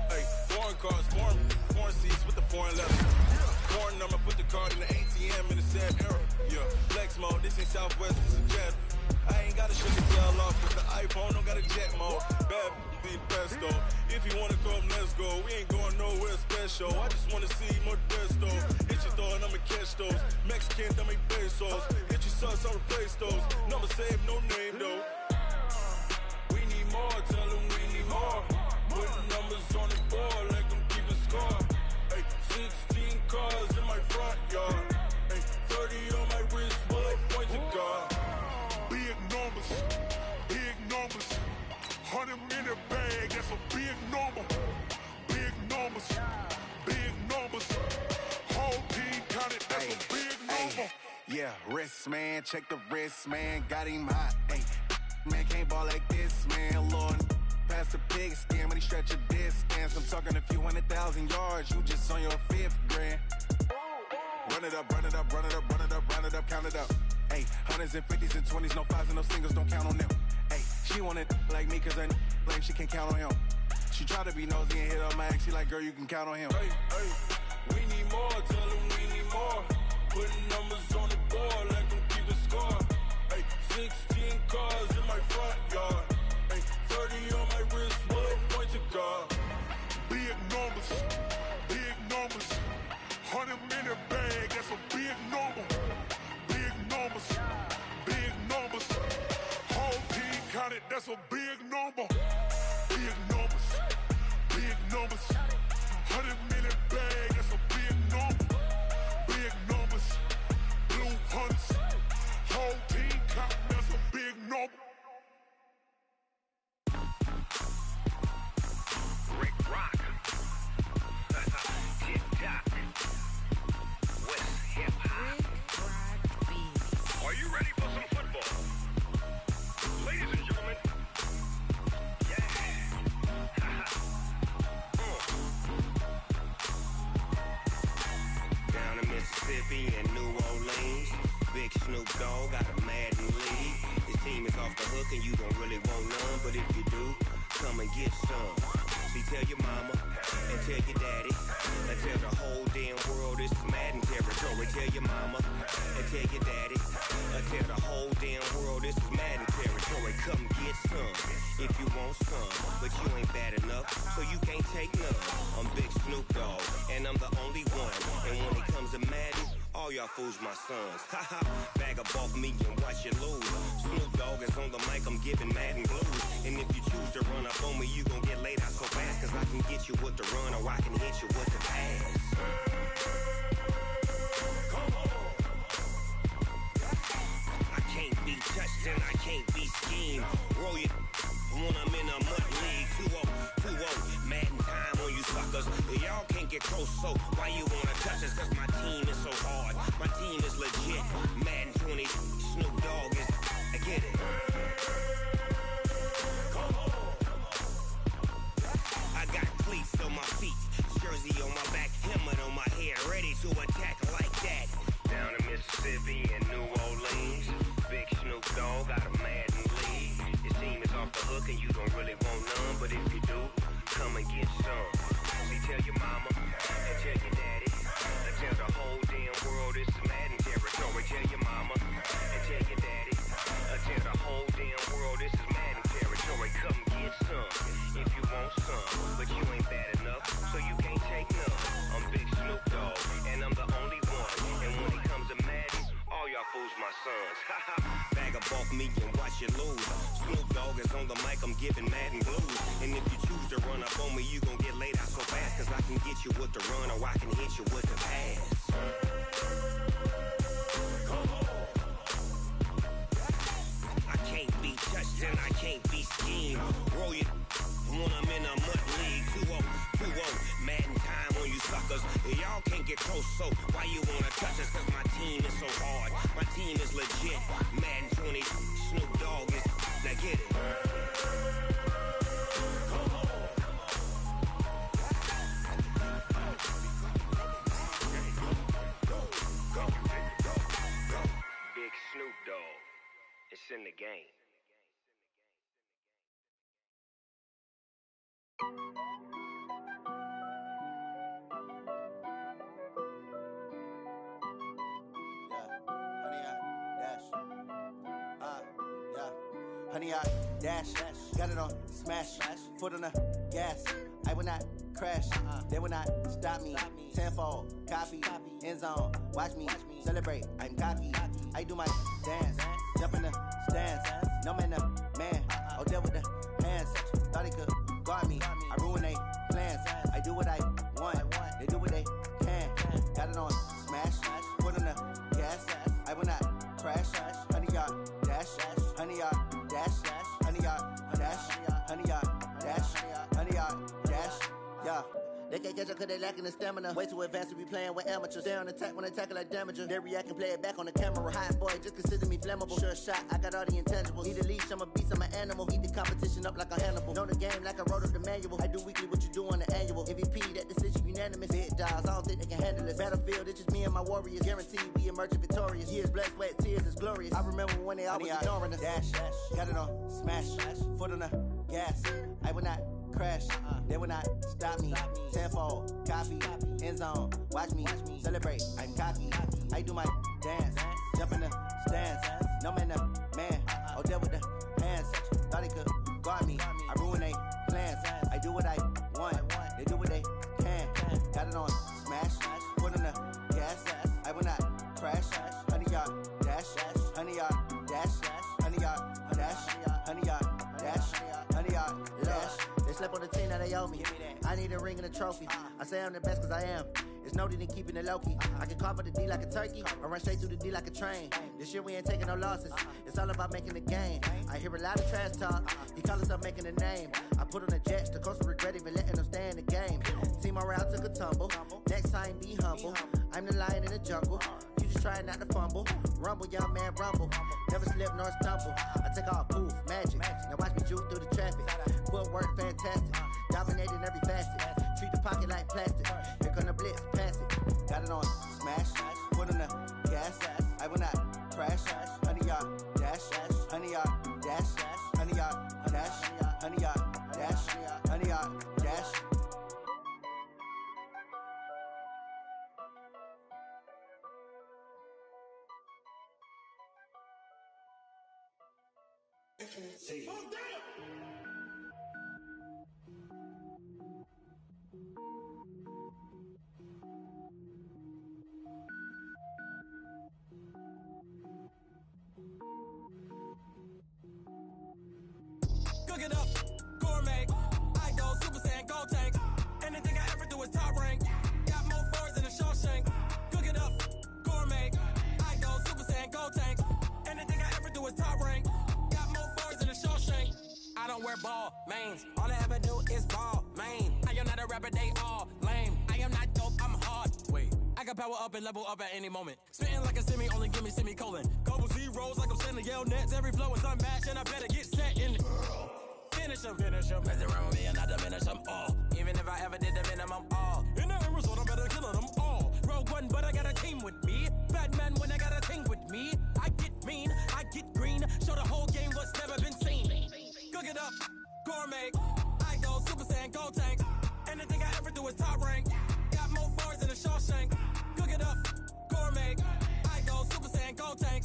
Speaker 8: Hey, foreign cars, foreign seats with the foreign leather. Foreign number, put the card in the ATM in the sad era. Yeah, flex mode, this ain't Southwest, this is Jet. I ain't gotta shut the cell off with the iPhone, don't got a jet mode. Bad be best though. If you wanna come, let's go. We ain't going nowhere special. I just wanna see more Modesto. Hit your thought, I'ma catch those. Mexican, dummy pesos. Hit your sus, I'll replace those. Number saved, no name though. We need more, tell them we need more. Putting numbers on the board like I'm keeping score. Hey, 16 cars in my front yard. Hey, 30 on my wrist while I point to God.
Speaker 9: Big numbers, 100 in the bag, that's a big number. Big numbers, whole team counted, that's a big number.
Speaker 2: Yeah, wrist man, check the wrist man, got him hot. Ay, man can't ball like this, man. Lord, past the pig skin, but he stretch a distance. I'm talking a few 100,000 yards, you just on your 5th grand. Run it up, count it up. Ay, hundreds and 50s and 20s, no 5s and no singles, don't count on them. Ay, she want it like me, cause her blame, she can't count on him. She try to be nosy and hit up my ex, she like, girl, you can count on him.
Speaker 8: Hey, we need more, tell them we need more. Putting numbers on the board like I'm keeping score. Hey, 16 cars in my front yard. Hey, 30 on my wrist while I point to God.
Speaker 9: Big numbers, 100 in the bag, that's a big number. Big numbers, whole team counted, that's a big number. Big numbers, 100 in the bag, that's a big number. Big numbers, blue hunts, whole team counted, that's a big number.
Speaker 10: Rick Rock. Tick-tock. West hip-hop. Are you ready for some football? Ladies and gentlemen. Yeah.
Speaker 11: Down in Mississippi and New Orleans, Big Snoop Dogg got a Madden league. His team is off the hook and you don't really want none, but if you do, come and get some. See, tell your mama and tell your daddy and tell the whole damn world this is Madden territory. Tell your mama and tell your daddy and tell the whole damn world this is Madden territory. Come get some if you want some, but you ain't bad enough, so you can't take none. I'm Big Snoop Dogg and I'm the only one. And when it comes to Madden, all y'all fools my sons. Haha, bag up off me and watch you lose. Snoop Dogg is on the mic, I'm giving Madden blues. And if you choose to run up on me, you gon' get laid out so fast. Cause I can get you with the run or I can hit you with the pass. Come on. I can't be touched and I can't be schemed. Roll you when I'm in a mud league. 2-0, Madden time on you suckers. Y'all can't get close, so why you wanna touch us? Cause my team is so hard. My team is legit. Madden 20, Snoop Dogg is, I get it. Come on. I got cleats on my feet, jersey on my back, helmet on my head, ready to attack like that. Down in Mississippi and New Orleans, Big Snoop Dogg got a Madden league. His team is off the hook and you don't really want none, but if you do, come and get some. up off me and watch you lose. Snoop Dogg is on the mic, I'm giving Madden blues. And if you choose to run up on me, you gon' get laid out so fast. Cause I can get you with the run or I can hit you with the pass. I can't be touched and I can't be schemed. Roll you when I'm in a mud league. 2-0, 2-0, Madden time on you suckers. Y'all can't get close, so why you wanna touch us? Cause my team is so hard, my team is legit. Madden 20, Snoop Dogg is, now get it. Big Snoop Dogg, it's in the game.
Speaker 12: Honey, I dash, got it on smash, foot on the gas. I will not crash, they will not stop me. Tenfold, copy, end zone, watch me celebrate. I'm cocky, I do my dance, jump in the stands. No man, the man, oh, deal with the hands. Thought he could guard me, I ruin they plans. I do what I want, they do what they can. Got it on smash, foot on the gas. I will not crash, honey, y'all dash, honey, y'all dash, honey, y'all dash, honey, y'all dash, honey, y'all dash, yeah. They can't catch up cause they lacking the stamina. Way too advanced to be playing with amateurs. Stay on attack when they tackle like damager. They react and play it back on the camera. Hot boy, just consider me flammable. Sure shot, I got all the intangibles. Need a leash, I'm a beast, I'm an animal. Eat the competition up like a Hannibal. Know the game like I wrote up the manual. I do weekly what you do on the annual. MVP, that decision unanimous. Big dogs, I don't think they can handle it. Battlefield, it's just me and my warriors. Guaranteed we emerging victorious. Years, blood, sweat, tears, it's glorious. I remember when they always ignoring us. Dash, got it on smash, foot on the gas. I will not crash, they will not stop me. Tenfold, copy, end zone, watch me celebrate. I'm cocky, I do my dance, jump in the stands. No man, the man, oh, deal with the hands. Thought he could guard me, I ruin they plans. I do what I want, they do what they can. Got it on smash, foot on the gas. I will not crash, honey, y'all dash, honey, y'all dash, honey, y'all dash, honey, y'all dash, honey, y'all dash. They slept on the team, now they owe me. I need a ring and a trophy. I say I'm the best cause I am. It's no need in keeping it low-key. I can carve up the D like a turkey or run straight through the D like a train. This year we ain't taking no losses. It's all about making the game. I hear a lot of trash talk. He call us up making a name. I put on the jets. The coach will regret even letting them stay in the game. Team morale took a tumble. Next time be humble. I'm the lion in the jungle. You just trying not to fumble. Rumble, young man, rumble. Never slip nor stumble. I take off, poof, magic. Now watch me juke through the traffic. Footwork fantastic. Dominating every facet. Treat the pocket like plastic. Here come the blitz, pass it. Got it on smash, foot on the gas. I will not crash. Honey, y'all dash, honey, y'all dash, honey, y'all dash, honey, y'all dash, honey, y'all dash.
Speaker 9: See. Oh, damn!
Speaker 13: Cook it up, gourmet. I go Super Saiyan, go tank. Anything I ever do is top rank. Got more boards than a Shawshank. Cook it up, gourmet. I go Super Saiyan, go tank. Anything I ever do is top rank. Got more boards than a Shawshank. I don't wear ball mains. All I ever do is ball main. I am not a rapper, they all lame. I am not dope, I'm hard. Wait, I can power up and level up at any moment. Spitting like a semi, only give me semicolon. Couple zeros like I'm sending yell nets. Every flow is unmatched and I better get set in. Finish them. Mess around with me and I diminish them all. Even if I ever did the minimum all. In the end result, I better kill them all. Rogue One, but I got a team with me. Batman when I got a team with me. I get mean, I get green. Show the whole game what's never been seen. Cook it up, gourmet. I go Super Saiyan, go tank. Anything I ever do is top rank. Got more bars than a Shawshank. Cook it up, gourmet. I go Super Saiyan, go tank.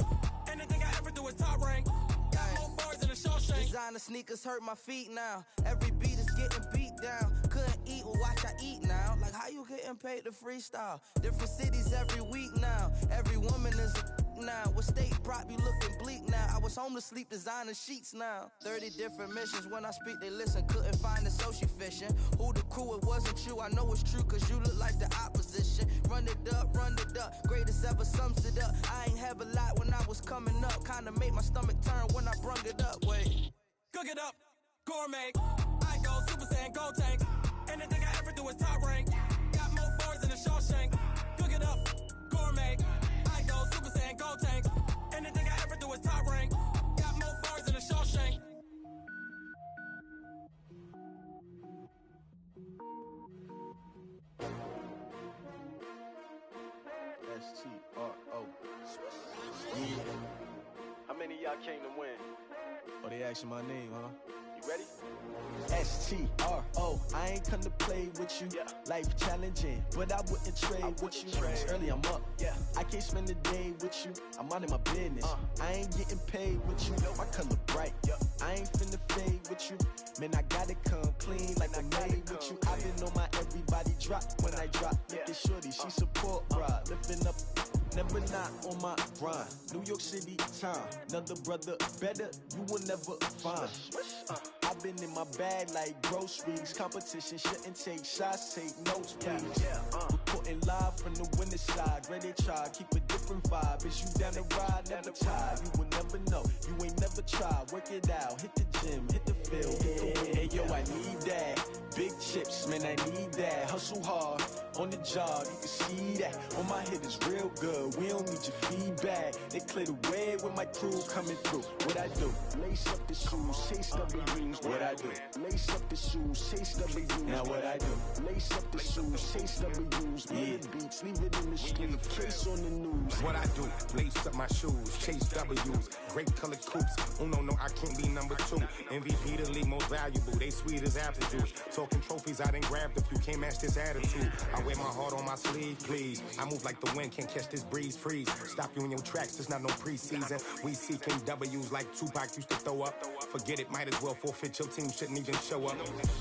Speaker 13: Anything I ever do is top rank. Got more bars than a Shawshank.
Speaker 14: Designer sneakers hurt my feet now. Every beat is getting beat down. Couldn't eat, well watch I eat now. Like how you getting paid to freestyle? Different cities every week now. Every woman is a now. What state prop you looking bleak now? I was was home to sleep, designer sheets now. 30 different missions, when I speak they listen. Couldn't find the social fishing. Who the crew, it wasn't you, I know it's true, cause you look like the opposition. Run it up, greatest ever sums it up. I ain't have a lot when I was coming up. Kinda made my stomach turn when I brung it up. Wait, cook it up, gourmet. I go Super Saiyan, gold tank. Anything I ever do is top rank. Got more bars than a Shawshank. Cook it up, gourmet. I go Super Saiyan, gold tank. Anything I ever do is top rank. Got more bars than a Shawshank.
Speaker 1: S-T-R-O. Yeah. How many of y'all came to win? Oh, they asking my name, huh? You ready? S-T-R-O. I ain't come to play with you. Yeah. Life challenging, but I wouldn't trade with you. It's early, I'm up. Yeah. I can't spend the day with you. I'm minding my business. I ain't getting paid with you. My color bright. Yeah. I ain't finna fade with you. Man, I gotta come clean like I'm made with you. I've been on my everybody drop when I drop. Look at shorty, she support ride. Lifting up, never not on my grind. New York City time. Another brother better, you will never find. I've been in my bag like groceries. Competition shouldn't take shots, take notes, please. Reporting live from the winning side. Ready to try, keep a different vibe. Is you down the ride, never tired. You will never know, you ain't never tried. Work it out, hit the gym, hit the field, hit the wind. Hey yo, I need that. Big chips, man, I need that. Hustle hard, on the job, you can see that. On my head is real good, we don't need your feedback. They clear the way with my crew coming through. What I do? Lace up the shoes, chase W's. What I do? Lace up the shoes, chase W's. Now what I do? Lace up the shoes, chase W's. Yeah. Beats, leave it in the street, case on the news.
Speaker 2: What I do? Lace up my shoes, chase W's. Great colored coops. Oh no, I can't be number 2. MVP the league most valuable. They sweet as apple juice. Talking trophies, I done grabbed a few. Can't match this attitude. I wear my heart on my sleeve, please. I move like the wind, can't catch this breeze, freeze. Stop you in your tracks, there's not no preseason. We seeking W's like Tupac used to throw up. Forget it, might as well forfeit. Your team shouldn't even show up.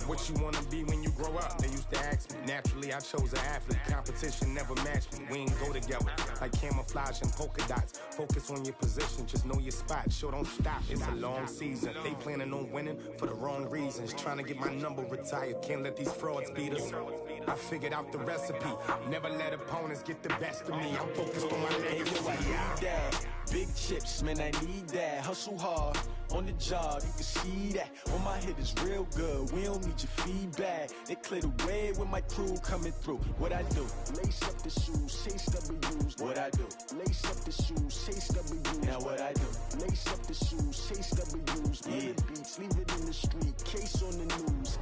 Speaker 2: What you wanna be when you grow up? They used to ask me. Naturally, I chose an athlete. Competition never matched me. We ain't go together like camouflage and polka dots. Focus on your position, just know your spot. Sure, don't stop. It's a long season. They planning on winning for the wrong reasons. Trying to get my number retired. Can't let these frauds beat us. I figured out the recipe. Never let opponents get the best of me. I'm focused on my legacy.
Speaker 1: I need that. Big chips, man, I need that. Hustle hard, on the job, you can see that. On my head is real good, we don't need your feedback. They clear the way with my crew coming through. What I do? Lace up the shoes, chase W's. What I do? Lace up the shoes, chase W's. Now what I do? Lace up the shoes, chase W's. Yeah. Beats, leave it in the street, case on the news.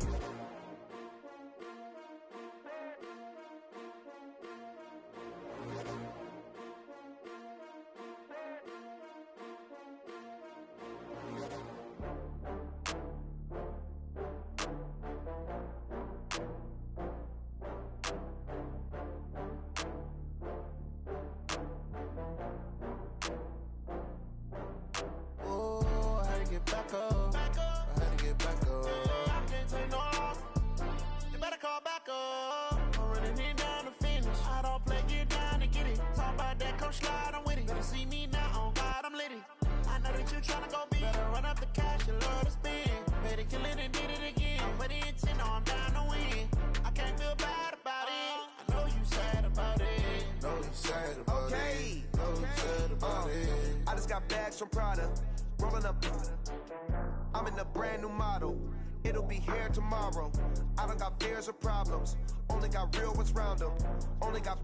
Speaker 15: Back up. I had to get back up. I can't take no loss. You better call back up. I'm running it down to finish. I don't play, get down to get it. Talk about that, come slide, I'm with it. Better see me now, on God, I'm litty. I know that you tryna go big. Better run up the cash, you love to spend. Better kill it and did it again. With the intent, no, I'm down to win. I can't feel bad about it. I know you sad about it. Know you sad about it. Know you sad about it.
Speaker 16: I just got bags from Prada. Rolling up, I'm in a brand new model. It'll be here tomorrow. I don't got fears or problems. Only got real ones round them. Only got.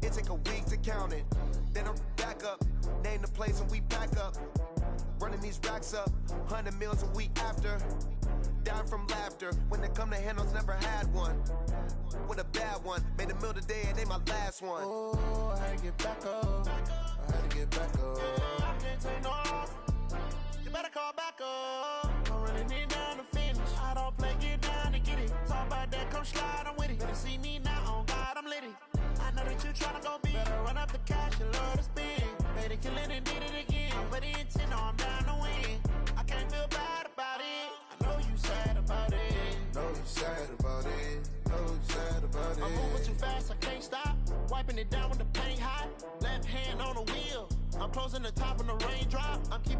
Speaker 16: It take a week to count it. Then I'm back up. Name the place and we pack up. Running these racks up. 100 meals a week after. Down from laughter. When they come to handles, never had one. With a bad one. Made a meal today and they my last one.
Speaker 15: Oh, I had to get back up. I had to get back up. I can't take no loss. You better call back up. I'm running it down to finish. I don't play, get down to get it. Talk about that, come slide, I'm with it. Better see me now, on God, I'm litty. I know that you tryna go big. Better run up the cash, you love to spend. Better kill it and did it again. But the intent, no, I'm down to win. I can't feel bad about it. I know you sad about it. Know you sad about it. Know you sad about it. I'm moving too fast, I can't stop. Wiping it down with the paint hot. Left hand on the wheel. I'm closing the top of the raindrop. I'm keeping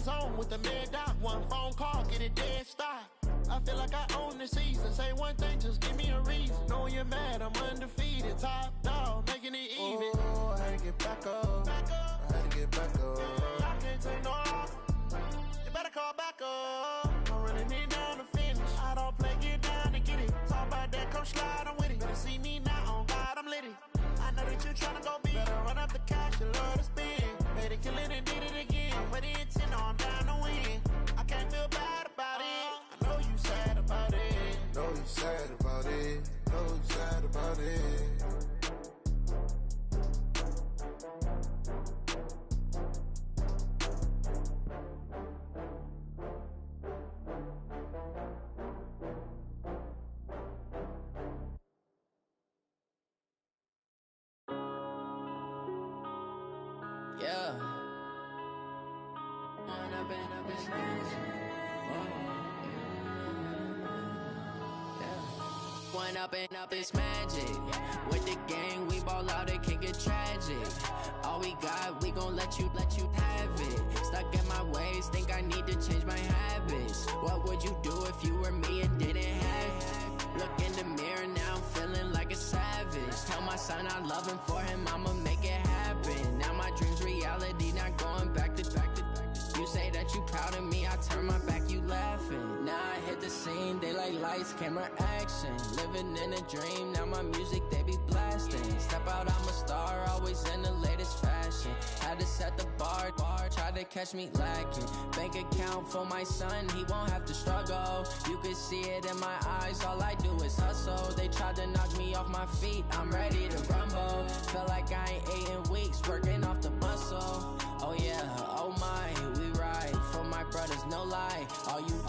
Speaker 15: zone with the mad dot. One phone call, get it dead stop. I feel like I own the season. Say one thing, just give me a reason. Knowing you're mad, I'm undefeated. Top dog, making it even. Oh, I had to get back up. I had to get back up. I can't take no off. You better call back up. I'm running it down to finish. I don't play, get down and get it. Talk about that, come slide, I'm with it. Better see me now, on God, I'm litty. I know that you tryna go big. Better run up the cash, you love to spend. Made it, kill it, and did it again. I'm with the intent, I'm down to win. I can't feel bad about it. I know you sad about it. Know you sad about it. Know you sad about it.
Speaker 17: Yeah. One up and up is magic. With the gang, we ball out, it can get tragic. All we got, we gon' let you have it. Stuck in my ways, think I need to change my habits. What would you do if you were me and didn't have it? Look in the mirror, now I'm feeling like a savage. Tell my son I love him, for him I'ma make it happen. Now my dream's reality, not going back to. You say that you proud of me, I turn my back, you laughing. Now I hit the scene, they like lights, camera, action. Living in a dream, now my music, they be blasting. Step out, I'm a star, always in the latest fashion. Had to set the bar, try to catch me lacking. Bank account for my son, he won't have to struggle. You can see it in my eyes, all I do is hustle. They tried to knock me off my feet, I'm ready to rumble. Feel like I ain't ate in weeks, working off the muscle. Oh yeah, oh my, we ride for my brothers, no lie. All you